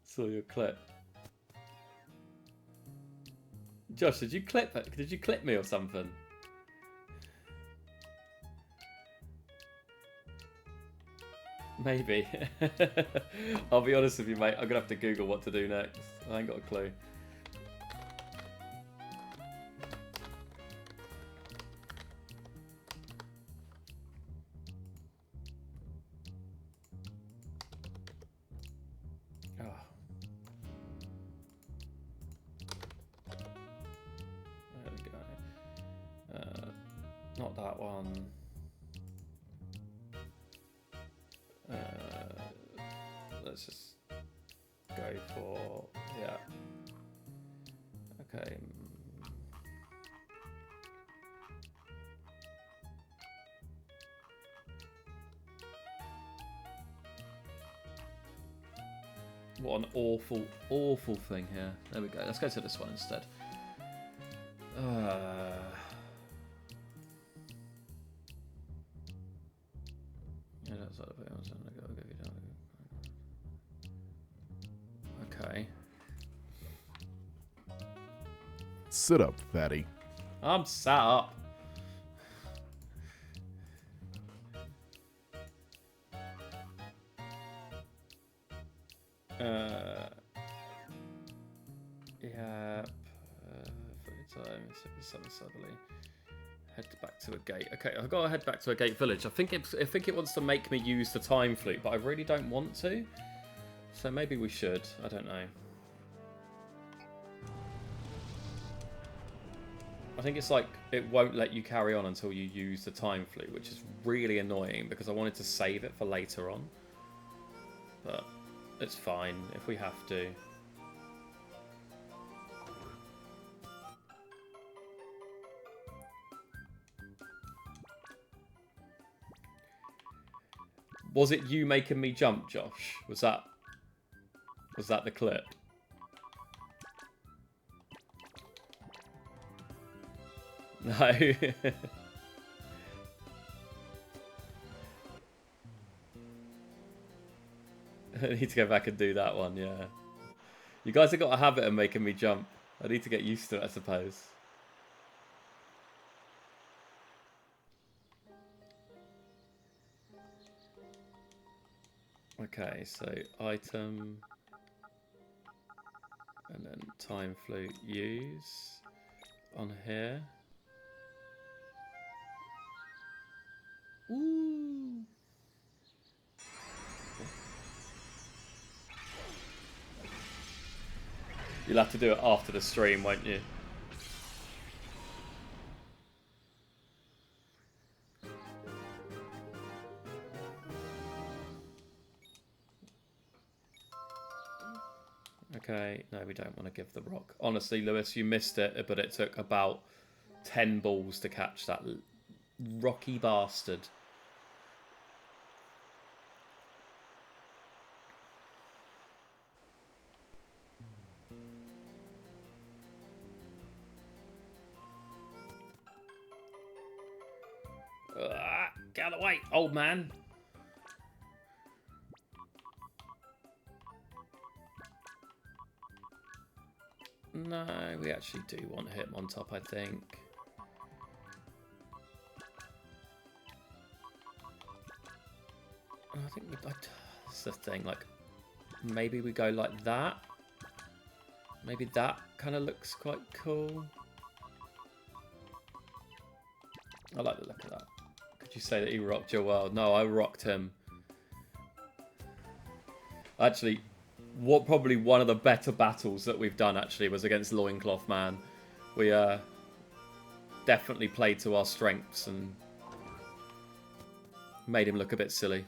Saw your clip. Josh, did you clip it? Did you clip me or something? Maybe. I'll be honest with you, mate. I'm gonna have to Google what to do next. I ain't got a clue. Oh. There we go. Not that one. Let's just go for, yeah. Okay. What an awful, awful thing here. There we go. Let's go to this one instead. Okay. Sit up, fatty. I'm sat up. Yeah. Time suddenly. Head back to a gate. Okay, I've got to head back to a gate village. I think it wants to make me use the time flute, but I really don't want to. So maybe we should. I don't know. I think it's like it won't let you carry on until you use the time flute, which is really annoying because I wanted to save it for later on. But it's fine if we have to. Was it you making me jump, Josh? Was that the clip? No. I need to go back and do that one, yeah. You guys have got a habit of making me jump. I need to get used to it, I suppose. Okay, so item, and then time flute use on here. Ooh. You'll have to do it after the stream, won't you? Okay, no, we don't want to give the rock. Honestly, Lewis, you missed it, but it took about 10 balls to catch that rocky bastard. Get out of the way, old man. No, we actually do want him on top, I think. I think that's the thing, like, maybe we go like that. Maybe that kind of looks quite cool. I like the look of that. Could you say that he rocked your world? No, I rocked him. Actually, probably one of the better battles that we've done actually was against Loincloth Man. We definitely played to our strengths and made him look a bit silly.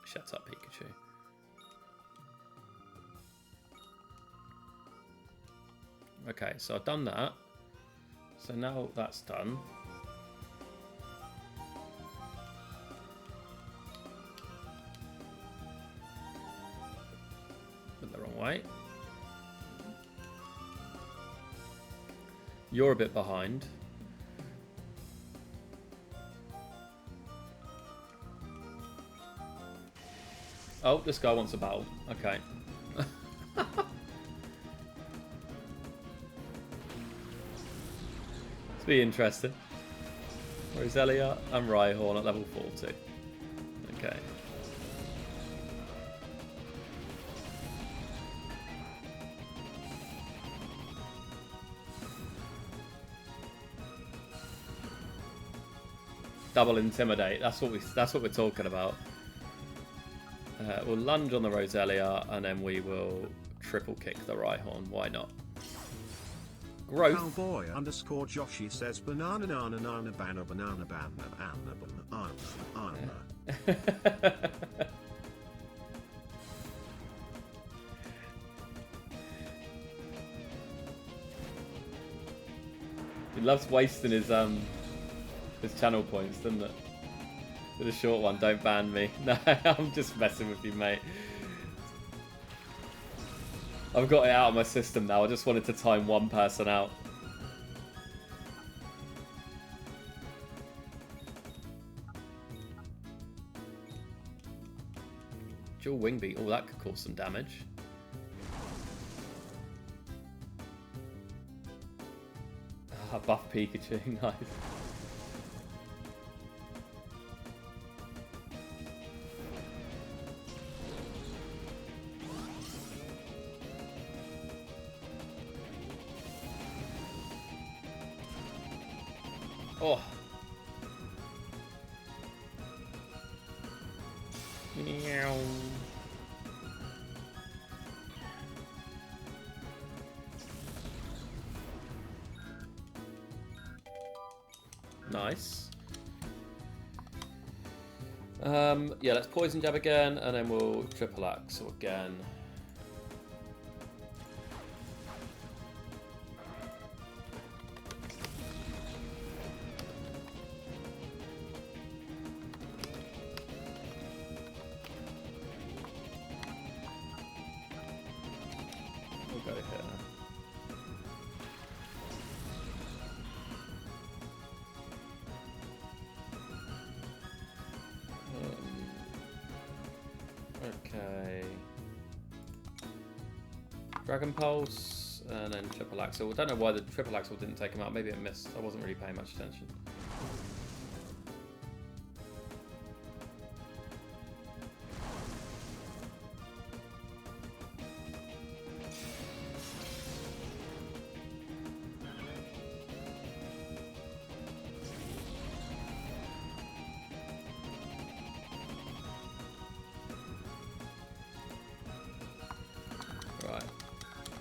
Shut up, Pikachu. Okay, so I've done that. So now that's done. Right. You're a bit behind. Oh, this guy wants a battle. Okay. It's be interesting. Roselia and Rhyhorn at level 40. Okay. Double intimidate. That's what we're talking about. We'll lunge on the Roselia and then we will triple kick the Rhyhorn. Why not? Growth. Cowboy underscore Joshi says banana nana nana banana banana banana banana banana. He loves wasting his channel points, doesn't it? With a short one, don't ban me. No, I'm just messing with you, mate. I've got it out of my system now. I just wanted to time one person out. Dual wing beat. Oh, that could cause some damage. Ah, buff Pikachu. Nice. Oh. Meow. Nice. Yeah, let's poison jab again, and then we'll triple axe again. We'll go here. Okay. Dragon Pulse, and then Triple Axle. I don't know why the Triple Axle didn't take him out. Maybe it missed. I wasn't really paying much attention.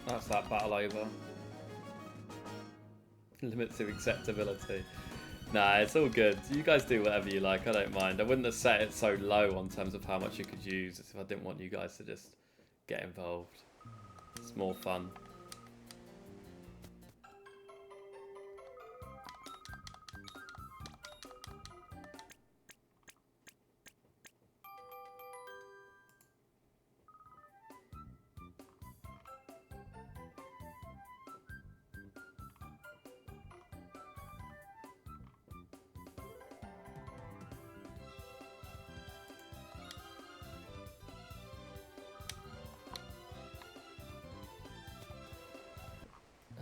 That's that battle over. Limit to acceptability. Nah, it's all good. You guys do whatever you like. I don't mind. I wouldn't have set it so low on terms of how much you could use if I didn't want you guys to just get involved. It's more fun.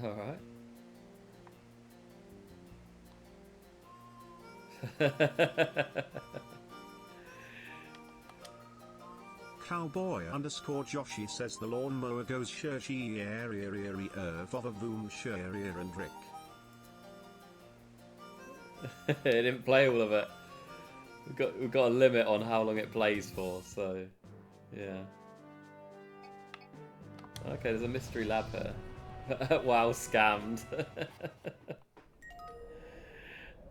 Alright. Cowboy underscore Joshi says the lawnmower goes shirty for the boom shir and Rick. It didn't play all of it. We've got a limit on how long it plays for, so yeah. Okay, there's a mystery lab here. Wow, scammed.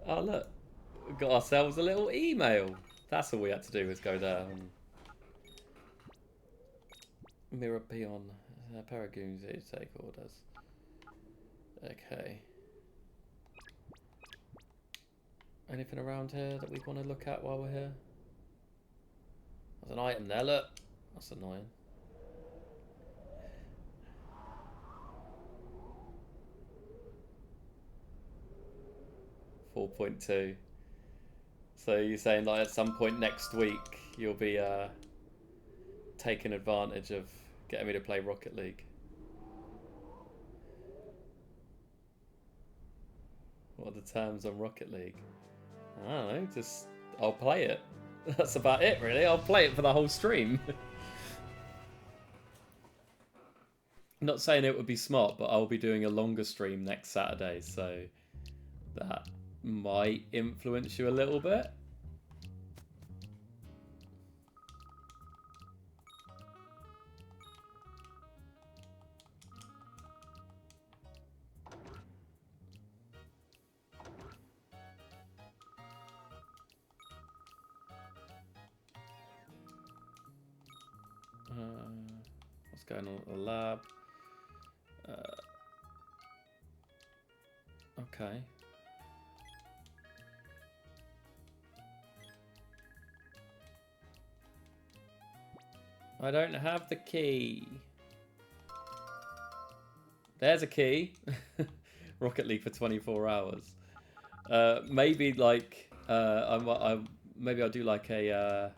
Oh look, we got ourselves a little email. That's all we had to do was go there. Mirror Peon, Paragoons here to take orders. Okay. Anything around here that we want to look at while we're here? There's an item there, look. That's annoying. 4.2. So you're saying like at some point next week you'll be taking advantage of getting me to play Rocket League. What are the terms on Rocket League? I don't know, just I'll play it. That's about it really. I'll play it for the whole stream. Not saying it would be smart, but I'll be doing a longer stream next Saturday, so that might influence you a little bit. What's going on at the lab? Okay. I don't have the key. There's a key. Rocket League for 24 hours. Maybe like maybe I'll do like a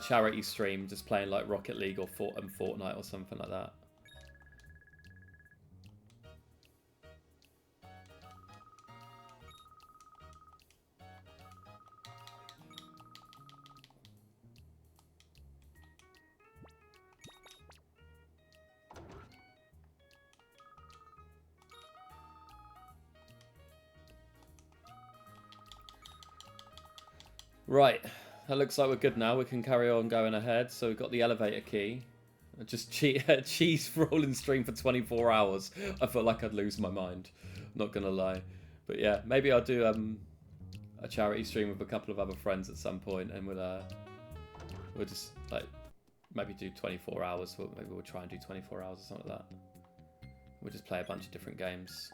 charity stream, just playing like Rocket League or Fortnite or something like that. Right, that looks like we're good now. We can carry on going ahead. So we've got the elevator key. Just cheese rolling stream for 24 hours. I felt like I'd lose my mind. Not gonna lie, but yeah, maybe I'll do a charity stream with a couple of other friends at some point, and we'll just like maybe do 24 hours. Maybe we'll try and do 24 hours or something like that. We'll just play a bunch of different games.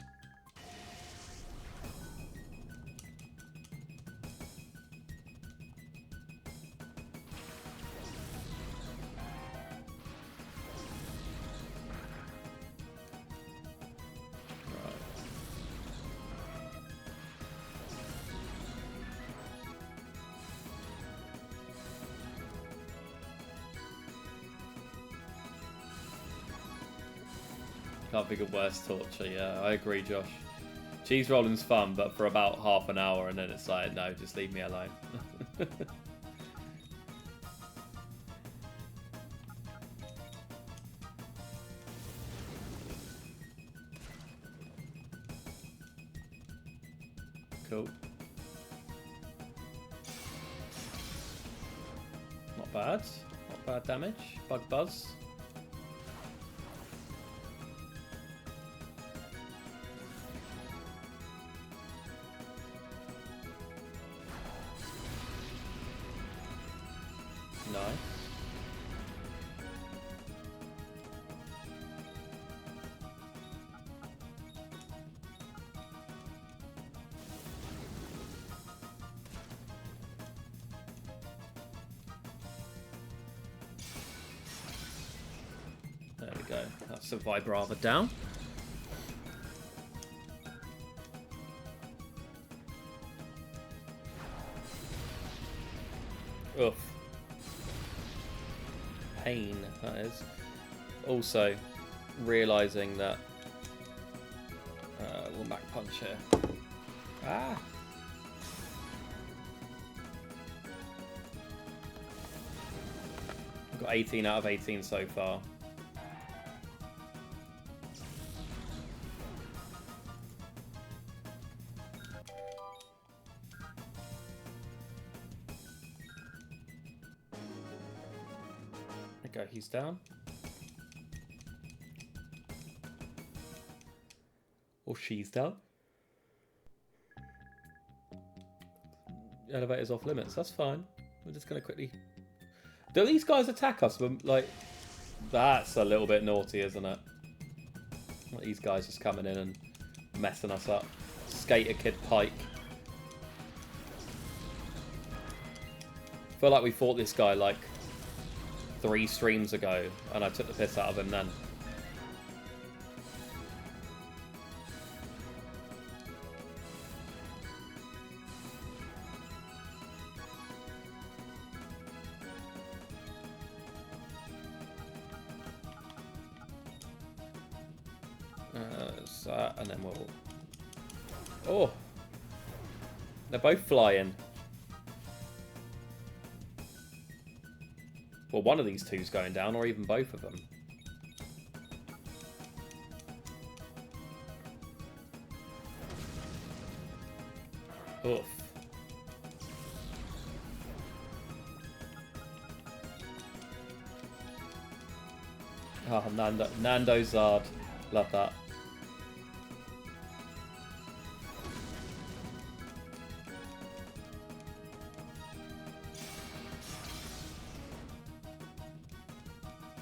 Can't think of worse torture. Yeah, I agree, Josh. Cheese rolling's fun, but for about half an hour, and then it's like, no, just leave me alone. Cool. Not bad. Not bad damage. Bug buzz. Nice. There we go. That's the Vibrava down. Oof. Pain, that is. Also, realising that we'll Mac punch here. Ah! I've got 18 out of 18 so far. Okay, he's down. Or she's down. The elevator's off limits, that's fine. We're just going to quickly... Do these guys attack us when, like... That's a little bit naughty, isn't it? Like, these guys just coming in and messing us up. Skater Kid Pike. I feel like we fought this guy, like, 3 streams ago, and I took the piss out of him then. Just that, and then we'll... Oh! They're both flying. Well, one of these two's going down, or even both of them. Oof. Oh, Nando Zard. Love that.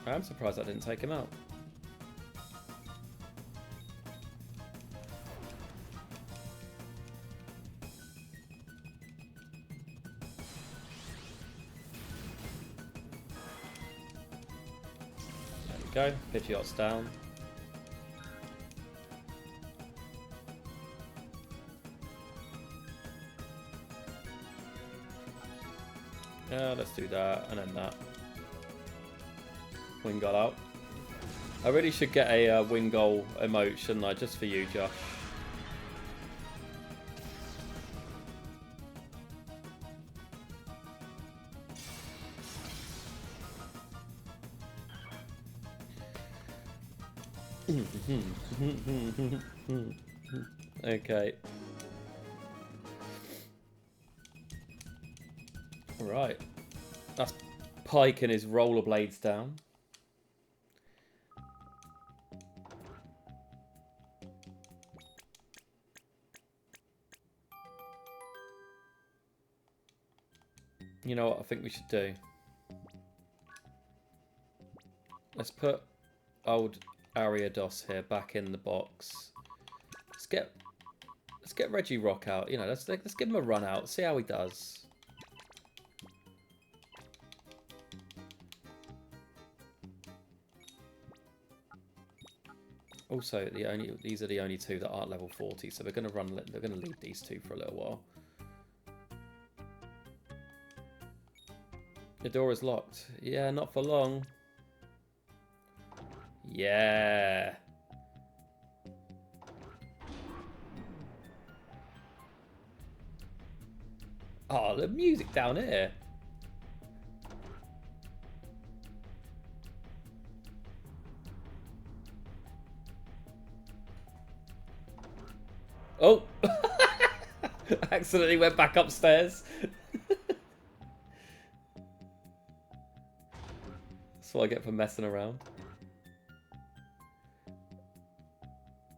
I'm surprised I didn't take him out. There we go. Pidgeot's down. Yeah, let's do that, and then that. Wingull out. I really should get a Wingull emote, shouldn't I? Just for you, Josh. Okay. Right. That's Pike and his rollerblades down. You know what I think we should do? Let's put old Ariados here back in the box. Let's get Regirock out. You know, let's give him a run out. See how he does. Also, these are the only two that aren't level 40, so we're gonna leave these two for a little while. The door is locked. Yeah, not for long. Yeah. Oh, the music down here. Oh! Accidentally went back upstairs. That's what I get for messing around.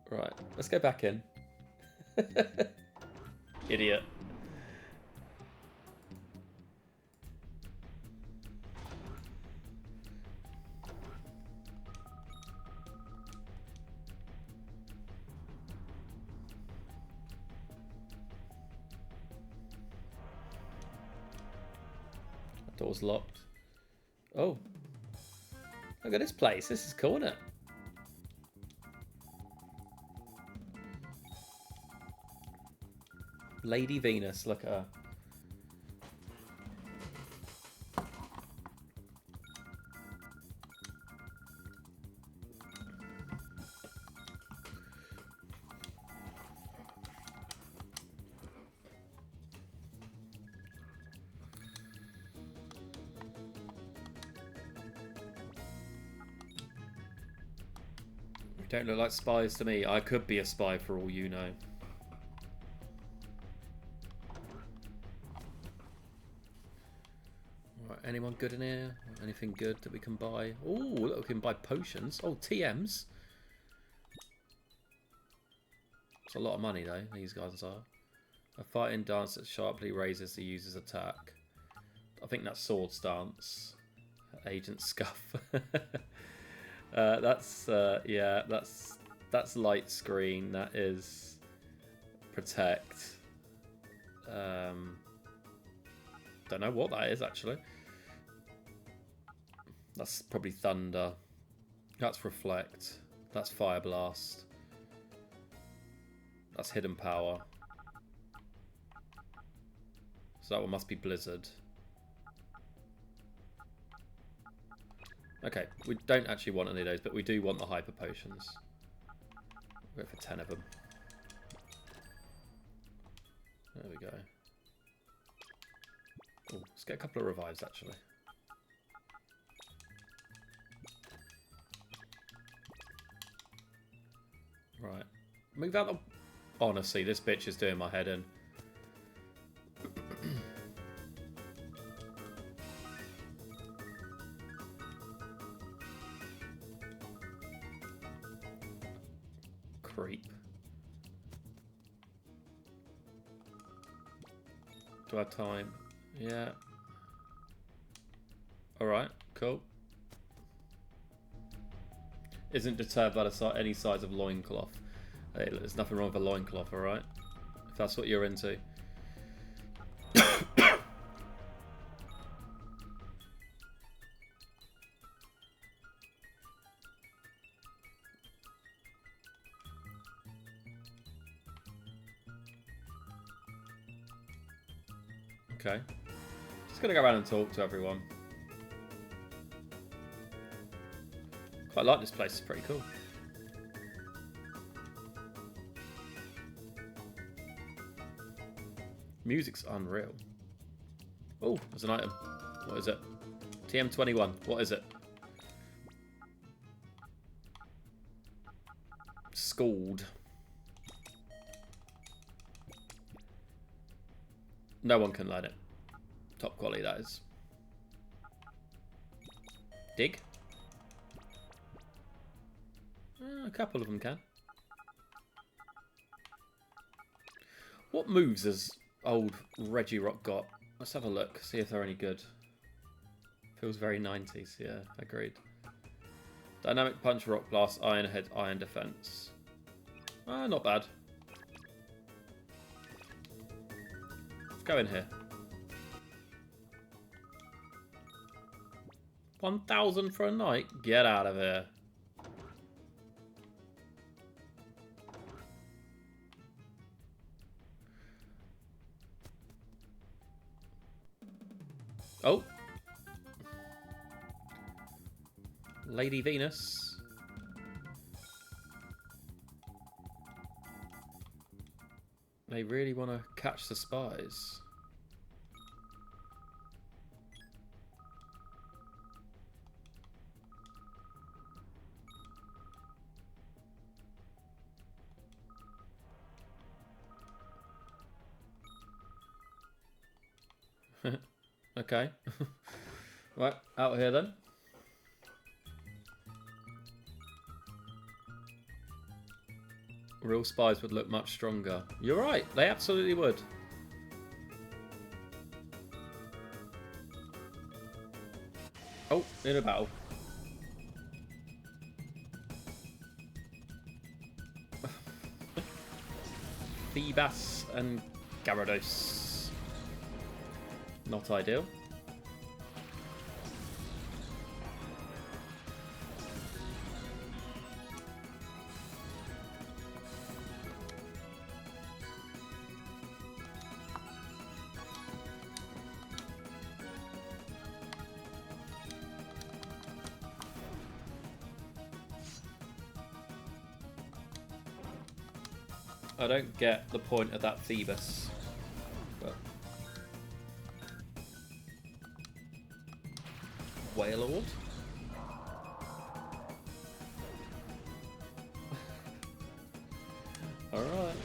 Right, let's go back in. Idiot. Door's locked. Oh. Look at this place. This is cool, isn't it? Lady Venus, look at her. Don't look like spies to me. I could be a spy for all you know. Right, anyone good in here? Anything good that we can buy? Oh, look, we can buy potions. Oh, TMs. It's a lot of money though, these guys are. A fighting dance that sharply raises the user's attack. I think that's sword stance. Agent Scuff. Yeah, that's light screen. That is protect. Don't know what that is actually. That's probably thunder. That's reflect. That's fire blast. That's hidden power. So that one must be blizzard. Okay, we don't actually want any of those, but we do want the hyper potions. Go for 10 of them. There we go. Ooh, let's get a couple of revives, actually. Right. Move out the... Honestly, this bitch is doing my head in. Creep. Do I have time? Yeah. Alright, cool. Isn't deterred by any size of loincloth. Hey, there's nothing wrong with a loincloth, alright? If that's what you're into. Okay. Just gonna go around and talk to everyone. Quite like this place, it's pretty cool. Music's unreal. Oh, there's an item. What is it? TM21. What is it? Scald. No one can learn it. Top quality, that is. Dig. A couple of them can. What moves has old Reggie Rock got? Let's have a look. See if they're any good. Feels very 90s. Yeah, agreed. Dynamic Punch, Rock Blast, Iron Head, Iron Defense. Not bad. Let's go in here. 1,000 for a night? Get out of here. Oh. Lady Venus. They really want to catch the spies. Okay. Right, out here then. Real spies would look much stronger. You're right, they absolutely would. Oh, in a battle. Phoebus and Gyarados. Not ideal. I don't get the point of that Phoebus. But Wailord? Alright.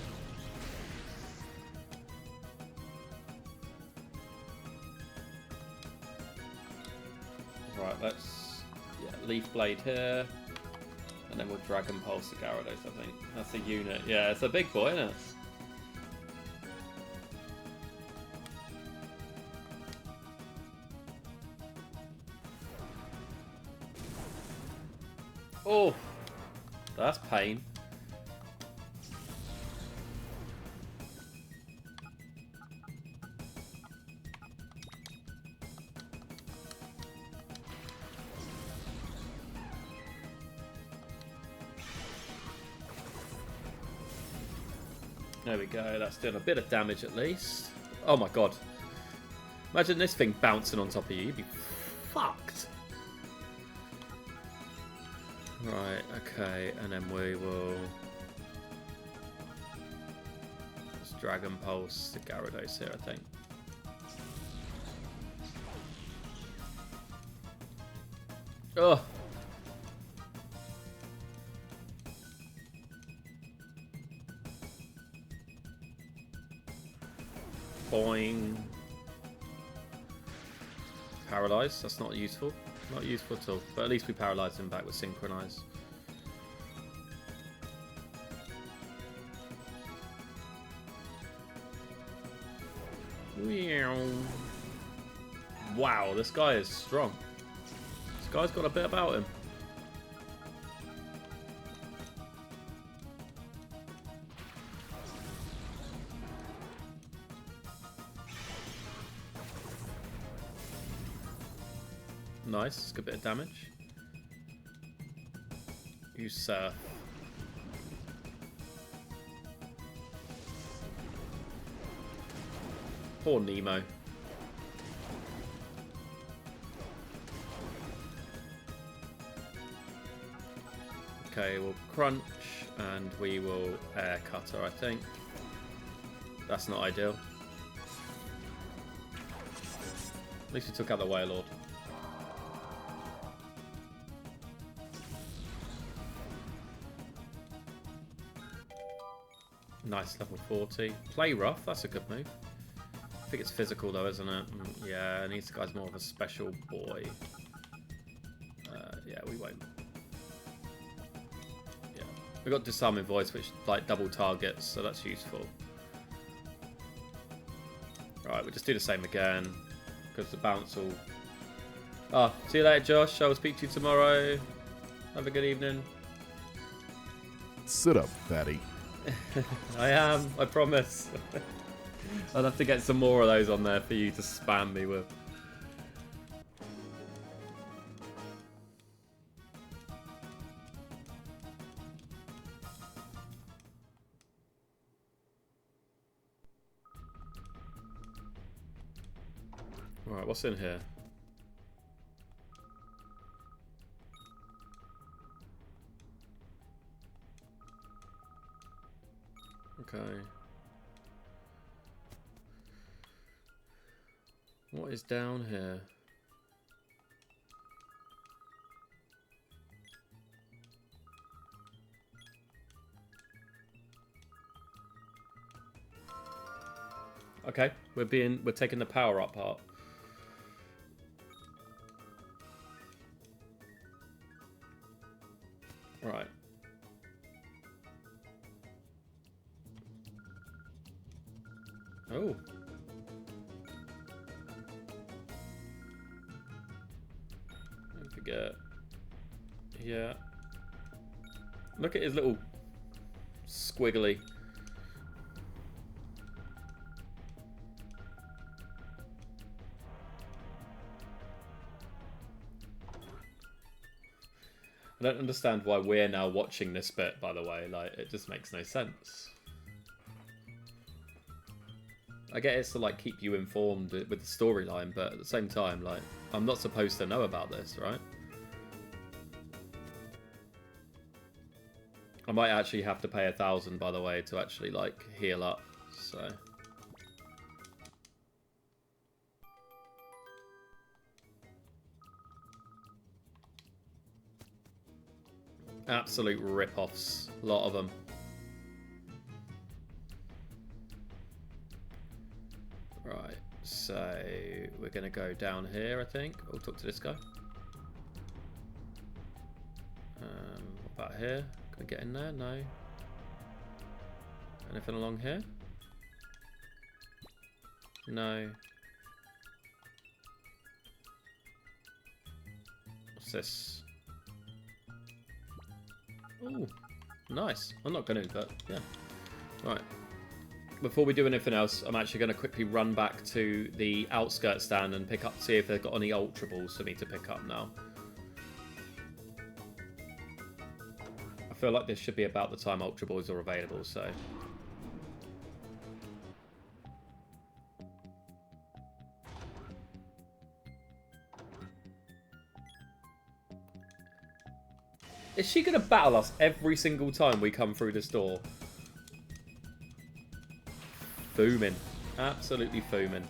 Right, let's Leaf Blade here. And then we'll Dragon Pulse the Gyarados, I think. That's a unit. Yeah, it's a big boy, isn't it? Oh! That's pain. There we go, that's doing a bit of damage at least. Oh my god. Imagine this thing bouncing on top of you, you'd be fucked. Right, okay, and then we will Dragon Pulse the Gyarados here, I think. Ugh. Boing. Paralyze. That's not useful. Not useful at all. But at least we paralyzed him back with Synchronize. Wow, this guy is strong. This guy's got a bit about him. Nice, good bit of damage. Use Surf. Poor Nemo. Okay, we'll Crunch and we will Air Cutter, I think. That's not ideal. At least we took out the Wailord. Nice, level 40. Play Rough, that's a good move. I think it's physical though, isn't it? Yeah, and this guy's more of a special boy. Yeah, we won't. Yeah, we got Disarming Voice, which like double targets, so that's useful. Right, we'll just do the same again because the bounce will. Ah, see you later, Josh. I will speak to you tomorrow. Have a good evening. Sit up, fatty. I am, I promise. I'd have to get some more of those on there for you to spam me with. Alright, what's in here? Okay. What is down here? Okay, we're taking the power up part. Right. Oh. Don't forget. Yeah. Look at his little squiggly. I don't understand why we're now watching this bit, by the way. Like, it just makes no sense. I get it's to like keep you informed with the storyline, but at the same time, like, I'm not supposed to know about this, right? I might actually have to pay 1,000, by the way, to actually like heal up. So absolute rip-offs, a lot of them. Right, so we're going to go down here, I think. We'll talk to this guy. What about here? Can we get in there? No. Anything along here? No. What's this? Ooh, nice. I'm not going to, but yeah. Right. Before we do anything else, I'm actually going to quickly run back to the outskirts stand and pick up, see if they've got any Ultra Balls for me to pick up now. I feel like this should be about the time Ultra Balls are available, so. Is she going to battle us every single time we come through this door? fooming. Absolutely fooming.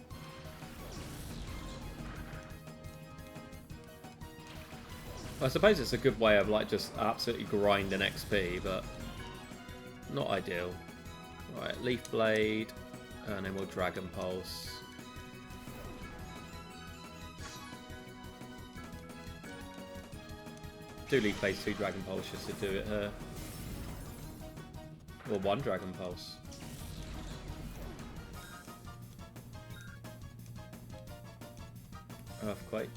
I suppose it's a good way of like just absolutely grinding XP, but not ideal. Right, Leaf Blade, and then we'll Dragon Pulse. Do Leaf Blade 2 Dragon Pulse just to do it here. Or 1 Dragon Pulse. Earthquake.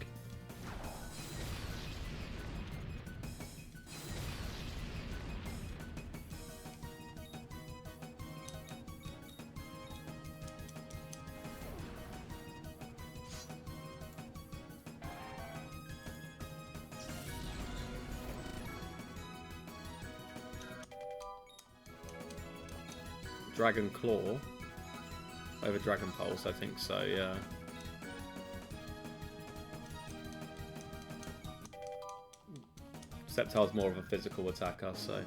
Dragon Claw over Dragon Pulse, I think so, yeah. Sceptile's more of a physical attacker, so.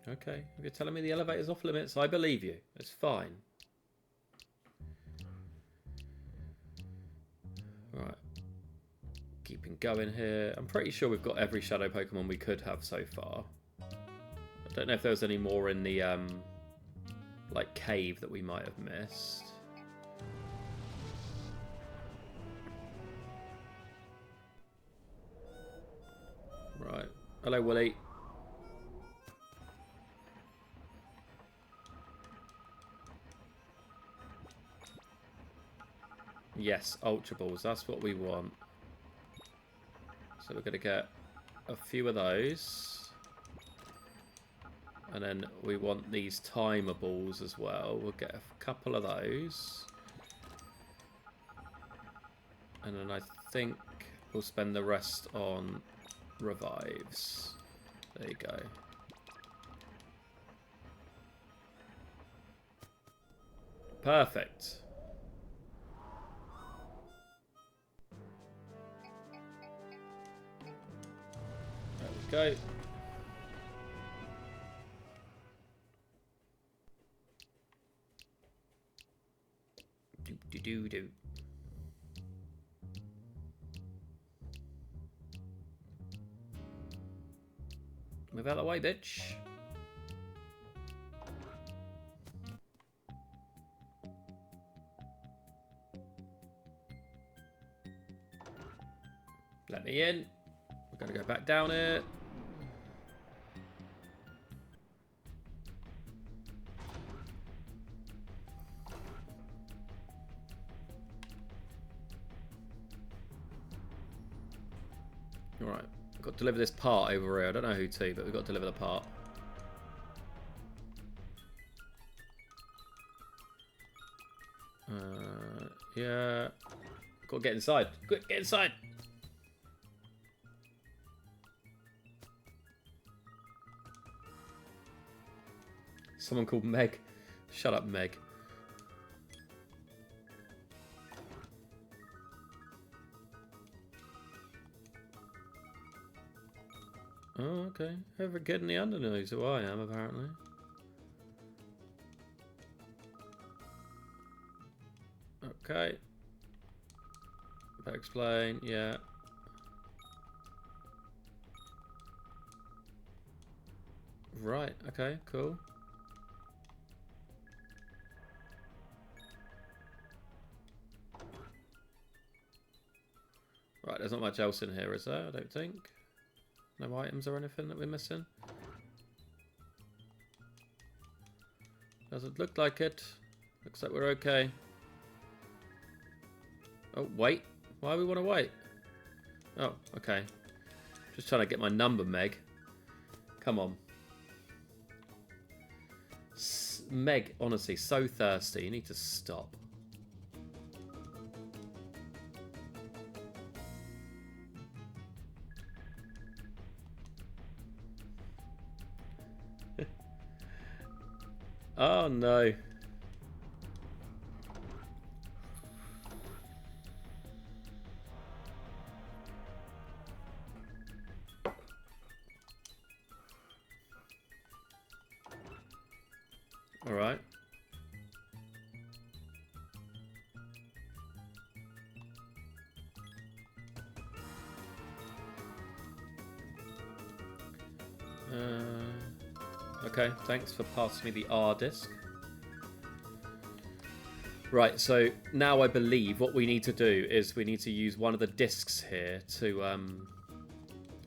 Okay, if you're telling me the elevator's off limits, I believe you. It's fine. Right. Keeping going here. I'm pretty sure we've got every shadow Pokemon we could have so far. I don't know if there was any more in the like cave that we might have missed. Right. Hello, Willie. Yes, Ultra Balls. That's what we want. So we're going to get a few of those. And then we want these Timer Balls as well. We'll get a couple of those. And then I think we'll spend the rest on Revives. There you go. Perfect. There we go. Do. Move out of the way, bitch. Let me in. We're gonna go back down it. Alright, we've got to deliver this part over here. I don't know who to, but we've got to deliver the part. Yeah. Got to get inside. Quick, get inside! Someone called Meg. Shut up, Meg. Oh, okay. Ever getting the undernose who I am, apparently. Okay. Better explain, yeah. Right, okay, cool. Right, there's not much else in here, is there? I don't think. No items or anything that we're missing. Doesn't look like it. Looks like we're okay. Oh, wait. Why do we want to wait? Oh, okay. Just trying to get my number, Meg. Come on. Meg, honestly, so thirsty. You need to stop. Oh, no. Alright. Okay, thanks for passing me the R disc. Right, so now I believe what we need to do is we need to use one of the discs here to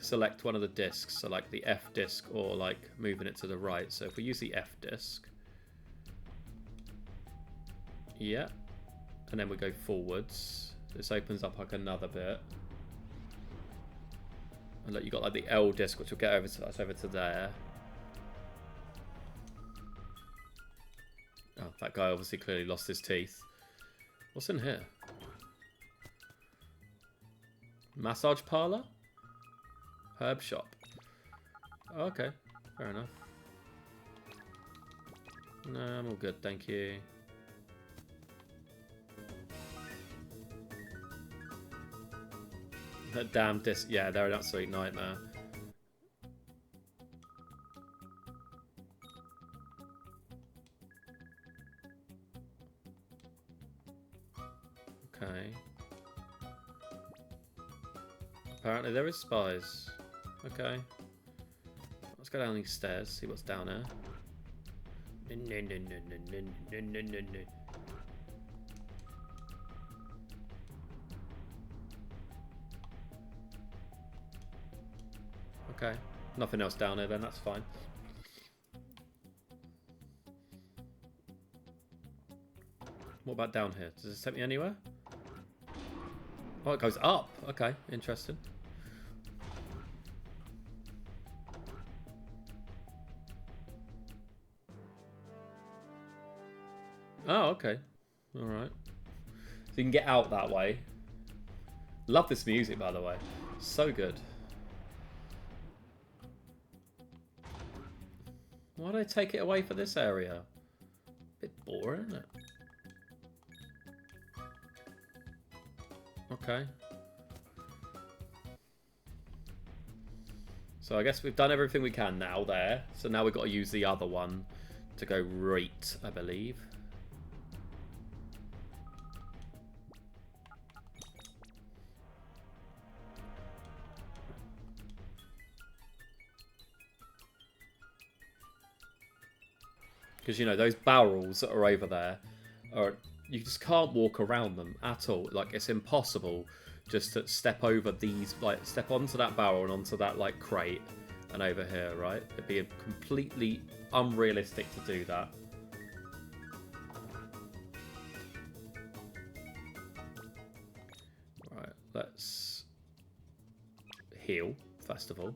select one of the discs. So like the F disc or like moving it to the right. So if we use the F disc. Yeah. And then we go forwards. This opens up like another bit. And look, you got like the L disc, which will get over to us over to there. Oh, that guy obviously clearly lost his teeth. What's in here? Massage parlor? Herb shop. Oh, okay, fair enough. No, I'm all good, thank you. That damn disc. Yeah, they're an absolute nightmare. Okay. Apparently there is spies. Okay. Let's go down these stairs, see what's down there. Okay. Nothing else down there then, that's fine. What about down here? Does this take me anywhere? Oh, it goes up. Okay, interesting. Oh, okay. Alright. So you can get out that way. Love this music, by the way. So good. Why did I take it away for this area? Bit boring, isn't it? Okay. So I guess we've done everything we can now there. So now we've got to use the other one to go right, I believe. Because, you know, those barrels that are over there, are you just can't walk around them at all. Like, it's impossible just to step over these, like, step onto that barrel and onto that, like, crate and over here, right? It'd be completely unrealistic to do that. Right, let's heal, first of all.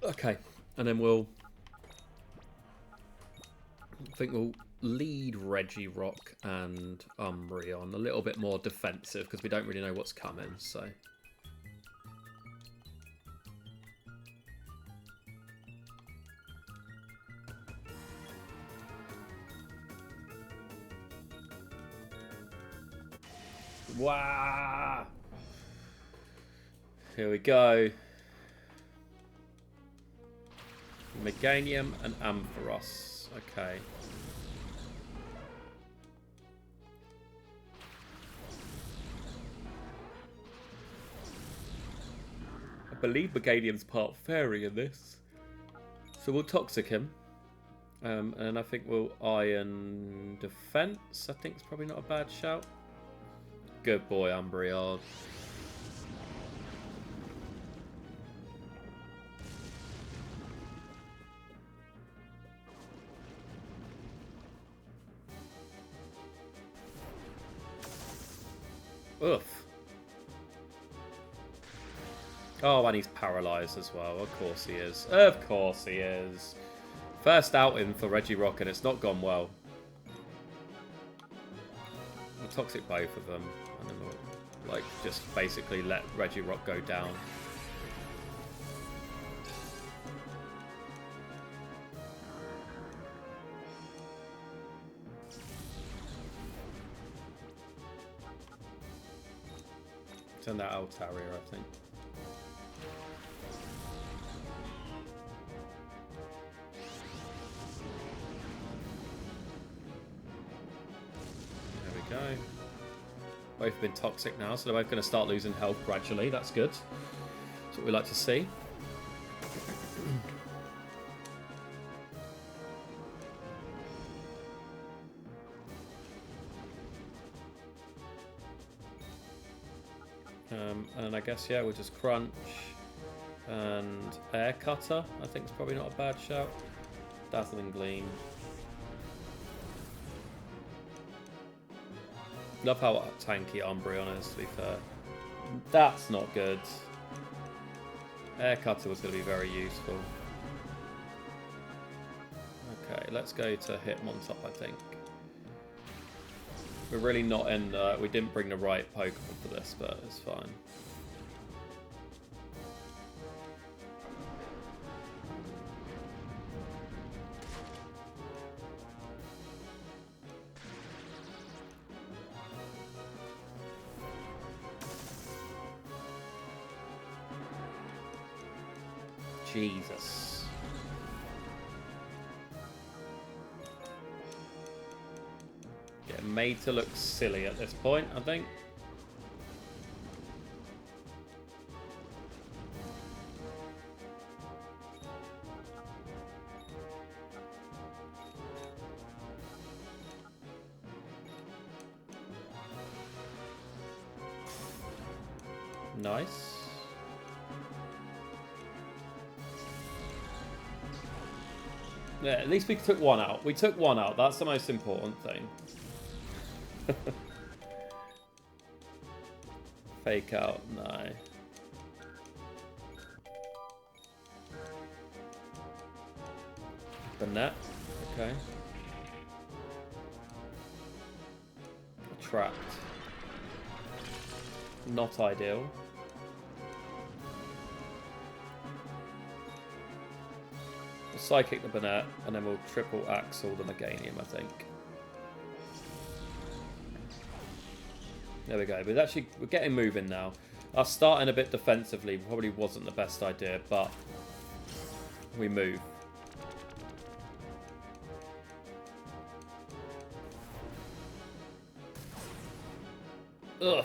Okay, and then we'll... I think we'll lead Regirock and Umbreon a little bit more defensive because we don't really know what's coming, so... Wow! Here we go. Meganium and Ampharos. Okay. I believe Meganium's part fairy in this. So we'll Toxic him. And I think we'll Iron Defense. I think it's probably not a bad shout. Good boy, Umbreon. Oof. Oh, and he's paralysed as well. Of course he is. Of course he is. First outing for Regirock, and it's not gone well. We'll Toxic both of them. And then we'll, like, just basically let Regirock go down. It's in that Altaria, I think. There we go. Both have been toxic now, so they're both going to start losing health gradually. That's good. That's what we like to see. And I guess, yeah, we'll just crunch and air cutter. I think it's probably not a bad shout. Dazzling Gleam. Love how tanky Umbreon is, to be fair. That's not good. Air cutter was going to be very useful. Okay, let's go to Hitmontop, I think. We're really not in... we didn't bring the right Pokemon for this, but it's fine. Jesus. Getting made to look silly at this point, I think. Nice. Yeah, at least we took one out. We took one out. That's the most important thing. Fake out. No. The net. Okay. Trapped. Not ideal. Psychic the Banette, and then we'll triple Axle the Meganium, I think. There we go. But actually, we're getting moving now. Us starting a bit defensively probably wasn't the best idea, but we move. Ugh.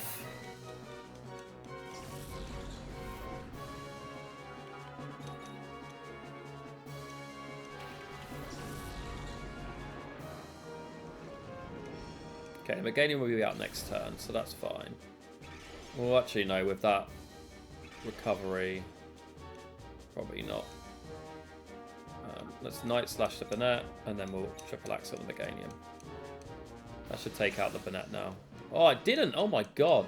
Okay, Meganium will be out next turn, so that's fine. Well, actually, no, with that recovery, probably not. Let's Night Slash the Banette, and then we'll triple Axle the Meganium. That should take out the Banette now. Oh, I didn't! Oh my god!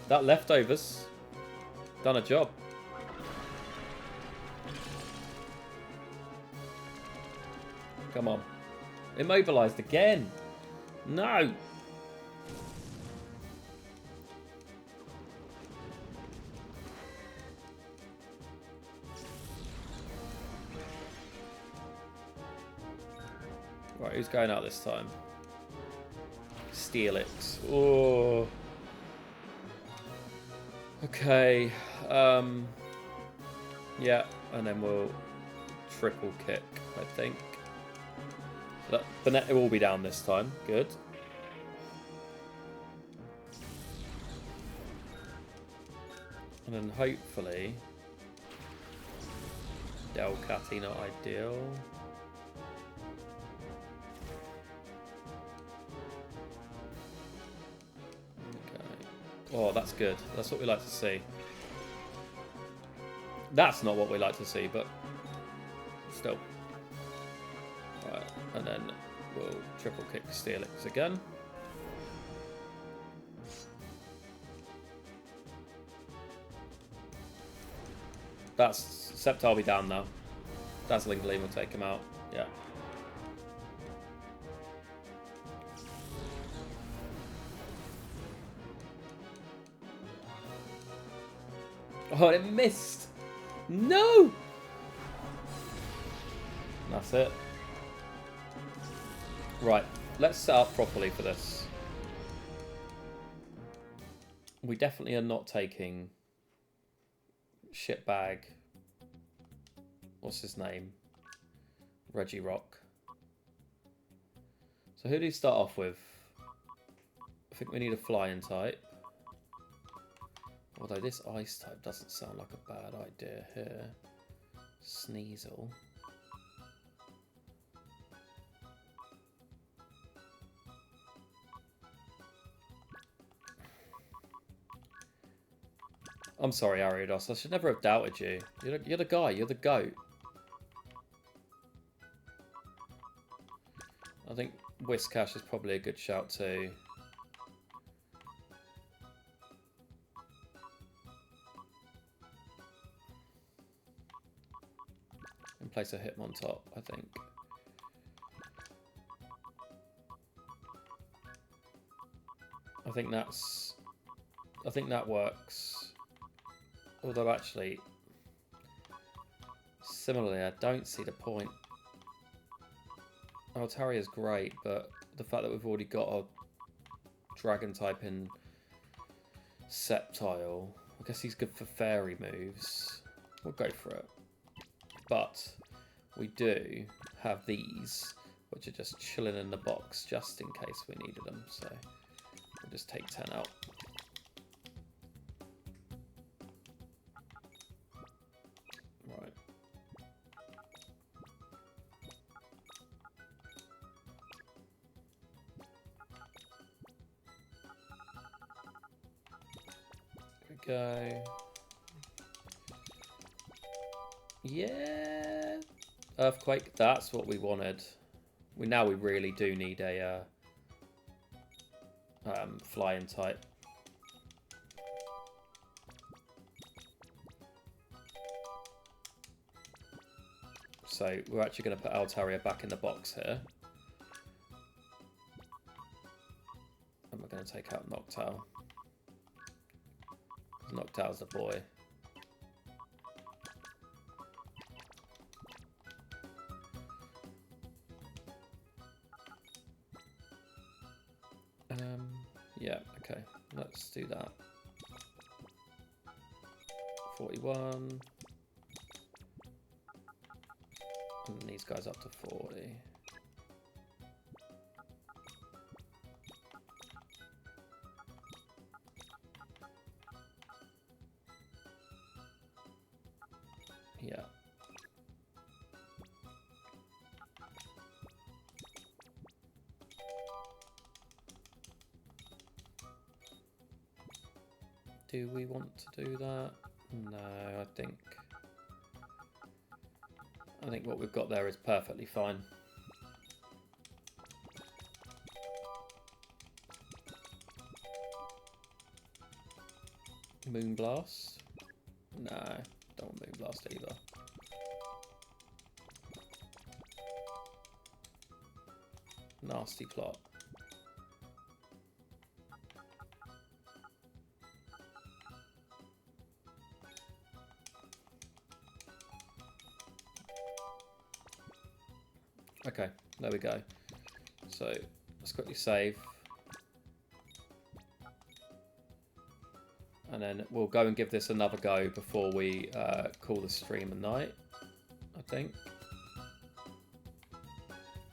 That leftovers done a job. Come on. Immobilized again! No! Right, who's going out this time? Steelix. Oh. Okay. Yeah, and then we'll triple kick, I think. That Banette will be down this time. Good. And then hopefully Delcatty, not ideal. Oh, that's good. That's what we like to see. That's not what we like to see, but still. Right, and then we'll triple kick Steelix again. That's Sceptile be down now. Dazzling Gleam will take him out. Yeah. Oh, it missed! No! That's it. Right, let's set up properly for this. We definitely are not taking shitbag. What's his name? Reggie Rock. So who do you start off with? I think we need a flying type. Although this ice type doesn't sound like a bad idea here. Sneasel. I'm sorry, Ariados. I should never have doubted you. You're the guy. You're the GOAT. I think Whiscash is probably a good shout too. And place a Hitmon top, I think. I think that works. Although actually, similarly, I don't see the point. Altaria is great, but the fact that we've already got a dragon type in Sceptile, I guess he's good for fairy moves. We'll go for it. But we do have these, which are just chilling in the box just in case we needed them. So we'll just take 10 out. Right. There we go. Yeah. Earthquake, that's what we wanted. We really do need a flying type. So we're actually going to put Altaria back in the box here. And we're going to take out Noctowl. Noctowl's the boy. Yeah, okay. Let's do that. 41. And these guys up to 40. Yeah. Do we want to do that? No, I think what we've got there is perfectly fine. Moonblast? No, don't want Moonblast either. Nasty plot. Okay, there we go. So let's quickly save. And then we'll go and give this another go before we call the stream a night, I think.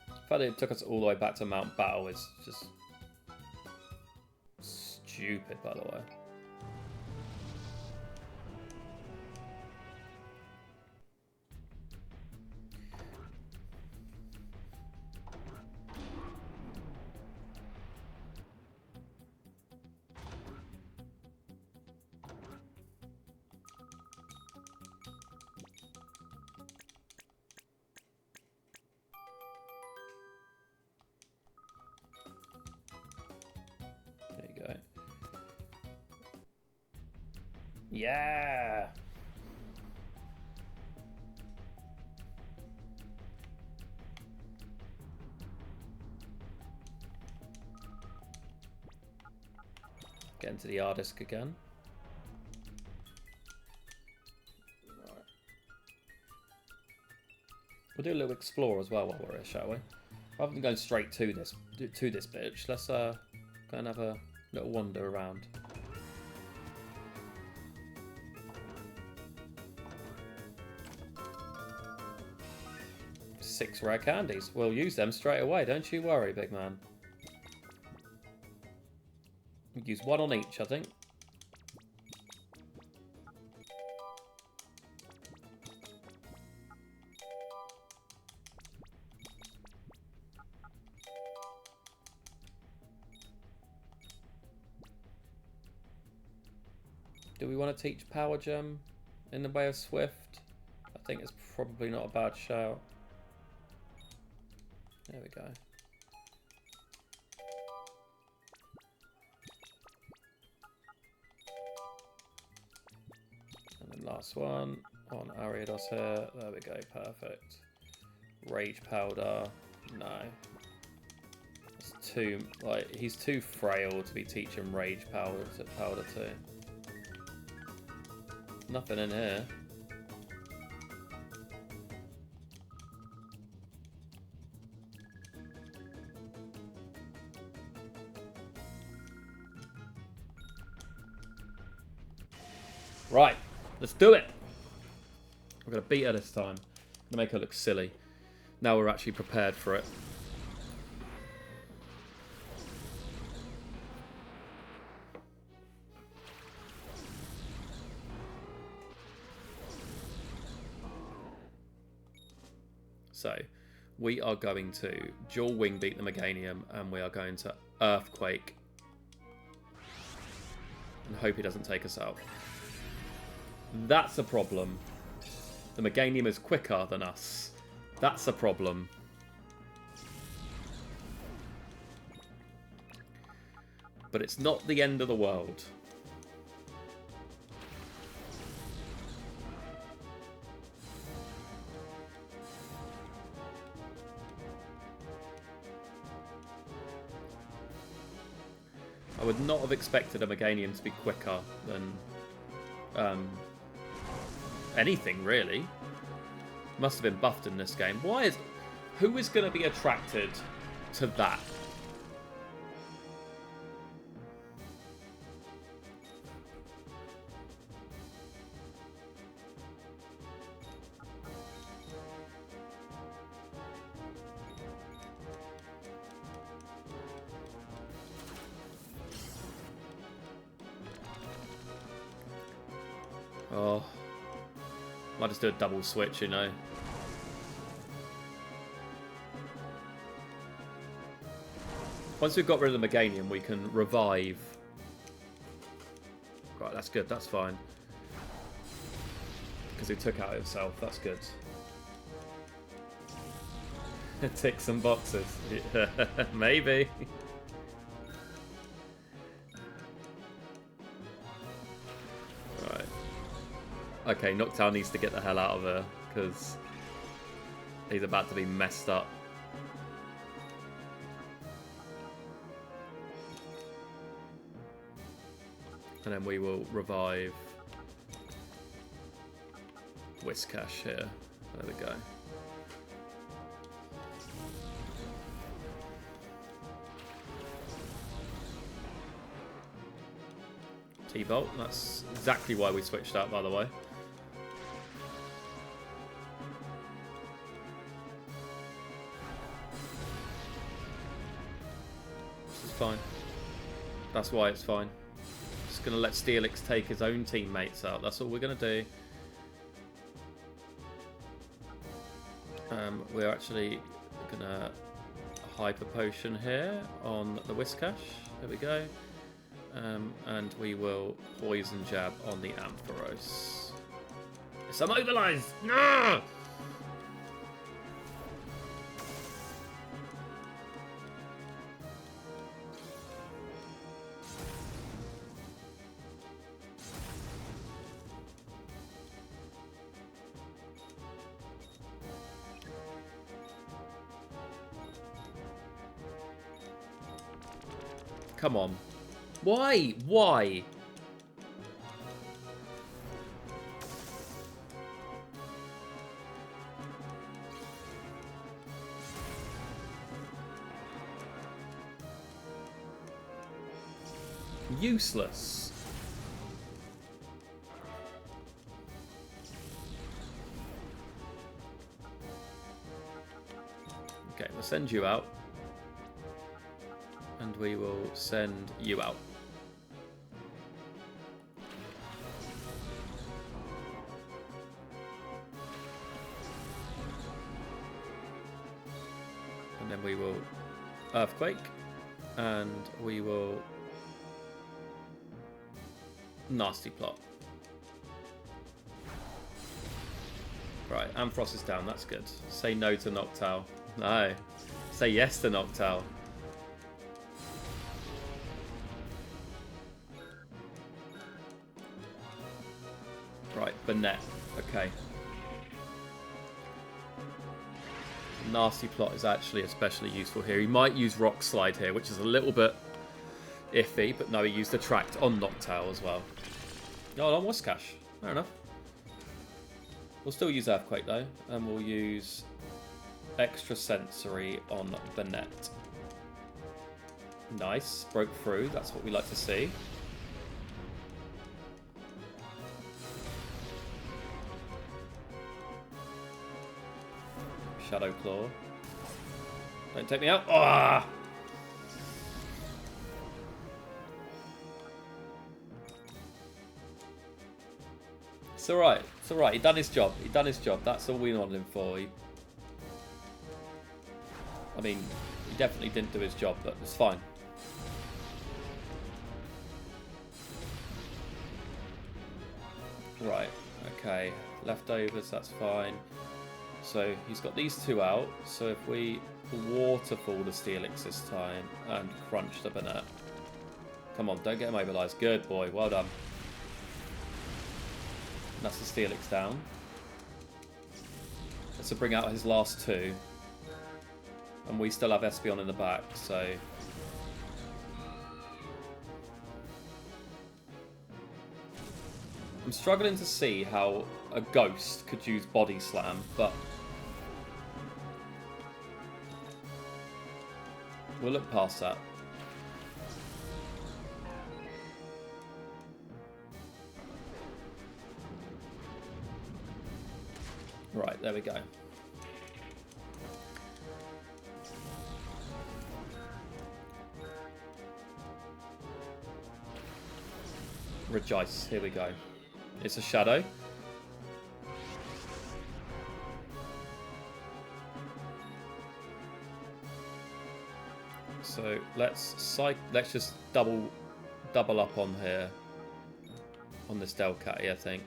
The fact that it took us all the way back to Mount Battle is just stupid, by the way. Yeah. Get into the Ardisk again. Right. We'll do a little explore as well while we're here, shall we? Rather than going straight to this bitch, let's go and have a little wander around. 6 rare candies. We'll use them straight away, don't you worry, big man. We'll use 1 on each, I think. Do we want to teach Power Gem in the way of Swift? I think it's probably not a bad shout. There we go. And then last one on Ariados here. There we go, perfect. Rage Powder. No. It's too, like, he's too frail to be teaching Rage Powder to. Nothing in here. Right, let's do it. We're going to beat her this time. I'm going to make her look silly. Now we're actually prepared for it. So, we are going to dual wing beat the Meganium, and we are going to Earthquake. And hope he doesn't take us out. That's a problem. The Meganium is quicker than us. That's a problem. But it's not the end of the world. I would not have expected a Meganium to be quicker than anything, really. Must have been buffed in this game. Who is going to be attracted to that? Oh, might just do a double switch, you know. Once we've got rid of the Meganium, we can revive. Right, that's good, that's fine. Because he took out himself, that's good. Tick some boxes. Maybe. Okay, Noctowl needs to get the hell out of her, because he's about to be messed up. And then we will revive Whiscash here. There we go. T-Bolt, that's exactly why we switched out, by the way. Fine. That's why it's fine. Just gonna let Steelix take his own teammates out. That's all we're gonna do. We're actually gonna Hyper Potion here on the Whiscash. There we go. And we will Poison Jab on the Ampharos. It's immobilized! No! Come on. Why? Why? Useless. send you out. And we will send you out. And then we will earthquake. And we will nasty plot. Right, Ampharos is down, that's good. Say no to Noctowl. No. Say yes to Noctowl. Right, Banette. Okay. Nasty plot is actually especially useful here. He might use Rock Slide here, which is a little bit iffy, but no, he used Attract on Noctowl as well. Oh, on Whiscash. Fair enough. We'll still use Earthquake though, and we'll use Extra Sensory on Banette. Nice. Broke through. That's what we like to see. Shadow Claw. Don't take me out. Ah! It's alright. It's alright. He done his job. He done his job. That's all we wanted him for. I mean, he definitely didn't do his job, but it's fine. Right. Okay. Leftovers, that's fine. So he's got these two out. So if we waterfall the Steelix this time and crunch the Banette. Come on, don't get immobilized. Good boy. Well done. That's the Steelix down. Let's bring out his last two. And we still have Espeon in the back, so... I'm struggling to see how a Ghost could use Body Slam, but... we'll look past that. Right, there we go. Rejoice, here we go. It's a shadow. So let's just double up on here on this Delcatty, I think.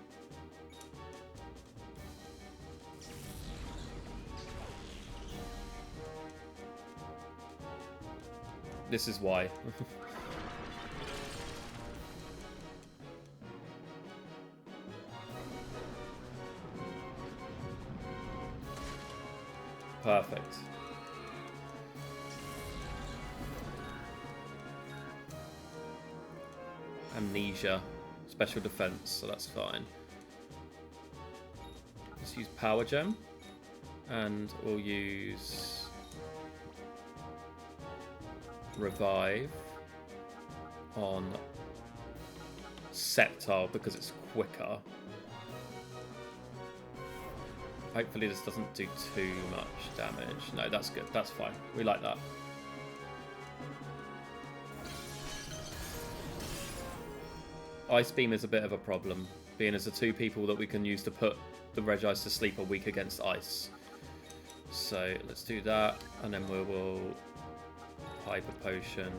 This is why. Perfect. Amnesia. Special defense, so that's fine. Let's use Power Gem. And we'll use... Revive on Sceptile because it's quicker. Hopefully this doesn't do too much damage. No, that's good. That's fine. We like that. Ice Beam is a bit of a problem, being as the two people that we can use to put the Regice to sleep are weak against ice. So let's do that, and then we will Hyper Potion.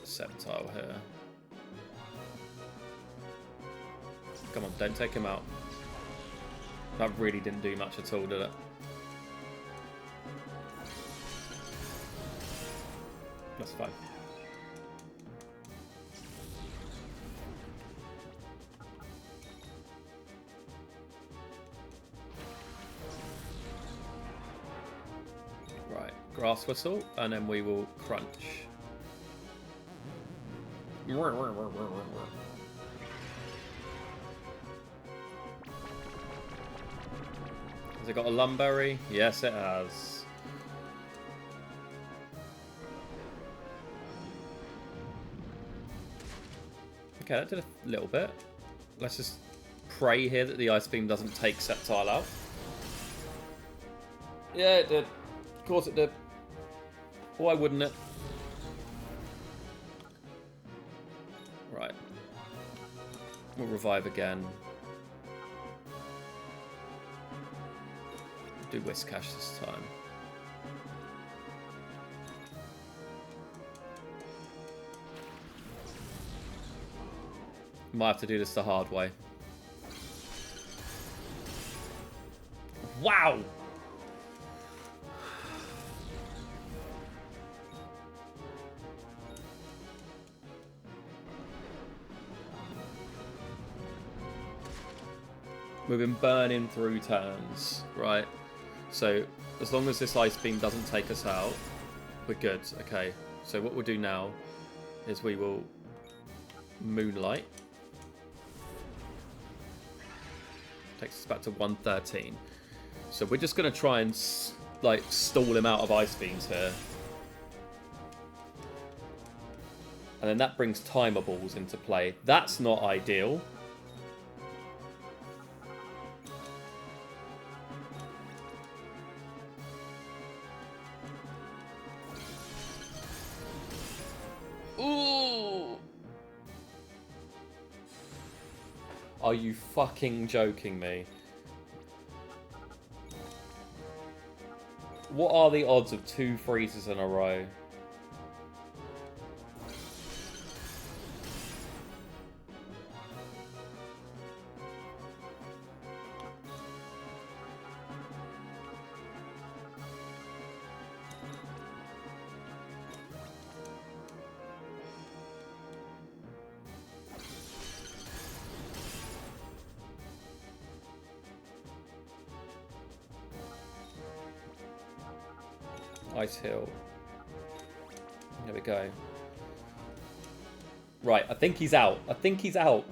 Sceptile here. Come on, don't take him out. That really didn't do much at all, did it? That's fine. Right, Grass Whistle, and then we will crunch. Has it got a Lumberry? Yes, it has. Okay, that did a little bit. Let's just pray here that the Ice Beam doesn't take Sceptile out. Yeah, it did. Of course it did. Why wouldn't it? Right. We'll revive again. Do Whiskash this time. Might have to do this the hard way. Wow! We've been burning through turns, right? So, as long as this Ice Beam doesn't take us out, we're good. Okay, so what we'll do now is we will Moonlight. Takes us back to 113. So we're just going to try and like stall him out of Ice Beams here. And then that brings Timer Balls into play. That's not ideal. Ooh! Are you fucking joking me? What are the odds of 2 freezes in a row? Ice Hill. There we go. Right, I think he's out. I think he's out.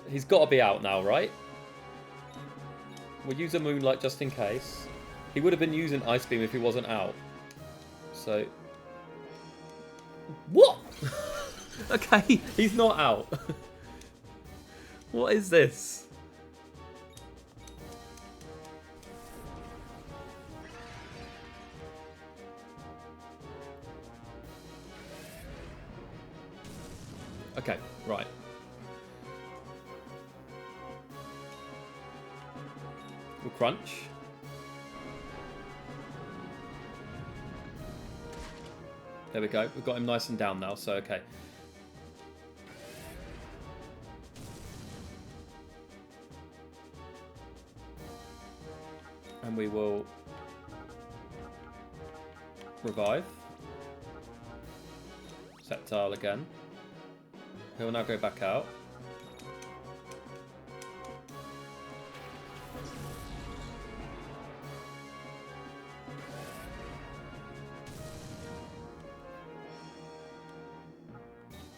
He's got to be out now, right? We'll use a Moonlight just in case. He would have been using Ice Beam if he wasn't out. So... What? Okay, he's not out. What is this? Okay, right. We'll crunch. There we go. We've got him nice and down now, so okay. And we will revive. Sceptile again. He'll now go back out.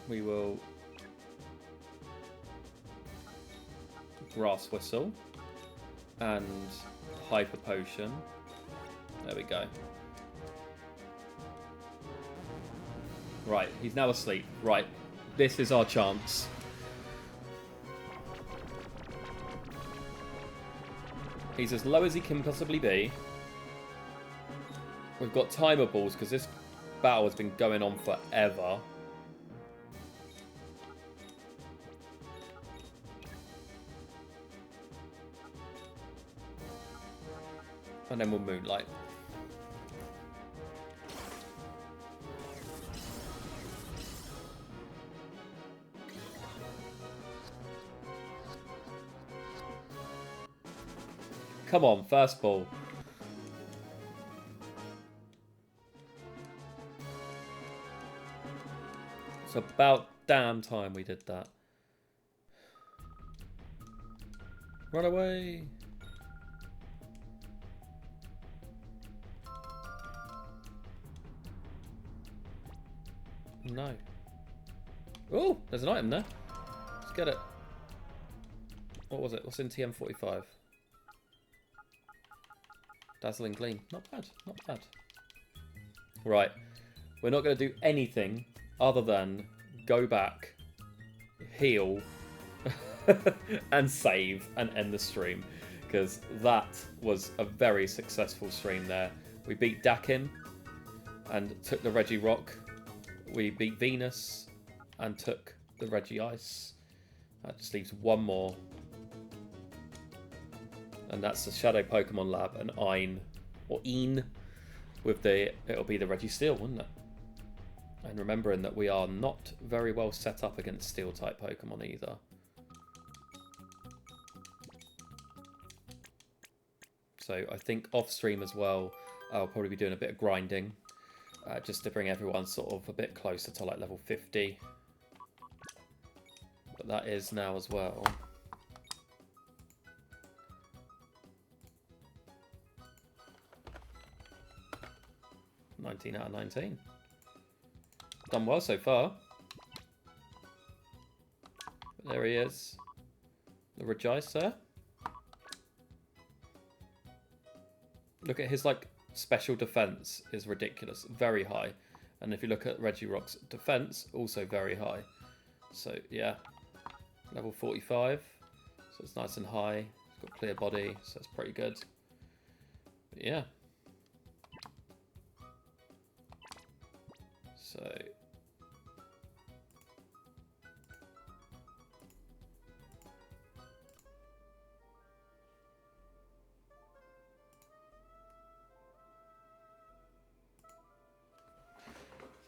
We will Grass Whistle and Hyper Potion. There we go. Right, he's now asleep. Right. This is our chance. He's as low as he can possibly be. We've got Timer Balls because this battle has been going on forever. And then we'll Moonlight. Come on, first ball. It's about damn time we did that. Run away. No. Oh, there's an item there. Let's get it. What was it? What's in TM45? Dazzling Gleam. Not bad. Not bad. Right. We're not going to do anything other than go back, heal, and save, and end the stream. because that was a very successful stream there. We beat Dakim and took the Reggie Rock. We beat Venus and took the Reggie Ice. That just leaves one more. And that's the Shadow Pokemon Lab and Ein, or Een, with the, it'll be the Reggie Steel, wouldn't it? And remembering that we are not very well set up against Steel type Pokemon either. So I think off stream as well, I'll probably be doing a bit of grinding, just to bring everyone sort of a bit closer to like level 50. But that is now as well. (19 out of 19). Done well so far. But there he is. The Regicer. Look at his like special defense is ridiculous, very high. And if you look at Regirock's defense, also very high. So yeah, level 45. So it's nice and high. It's got clear body, so it's pretty good. But yeah. So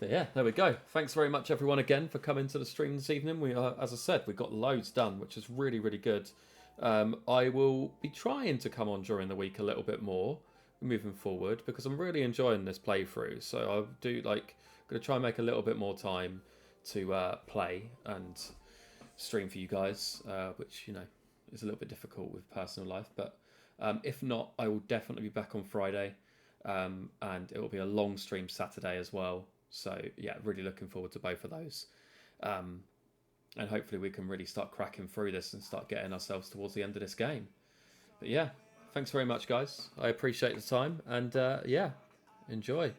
yeah, there we go. Thanks very much everyone again for coming to the stream this evening. We are, as I said, we got loads done, which is really, really good. I will be trying to come on during the week a little bit more moving forward because I'm really enjoying this playthrough. So I'll do like, going to try and make a little bit more time to play and stream for you guys, which, you know, is a little bit difficult with personal life. But if not, I will definitely be back on Friday, and it will be a long stream Saturday as well. So yeah, really looking forward to both of those. And hopefully we can really start cracking through this and start getting ourselves towards the end of this game. But yeah, thanks very much guys. I appreciate the time and yeah, enjoy.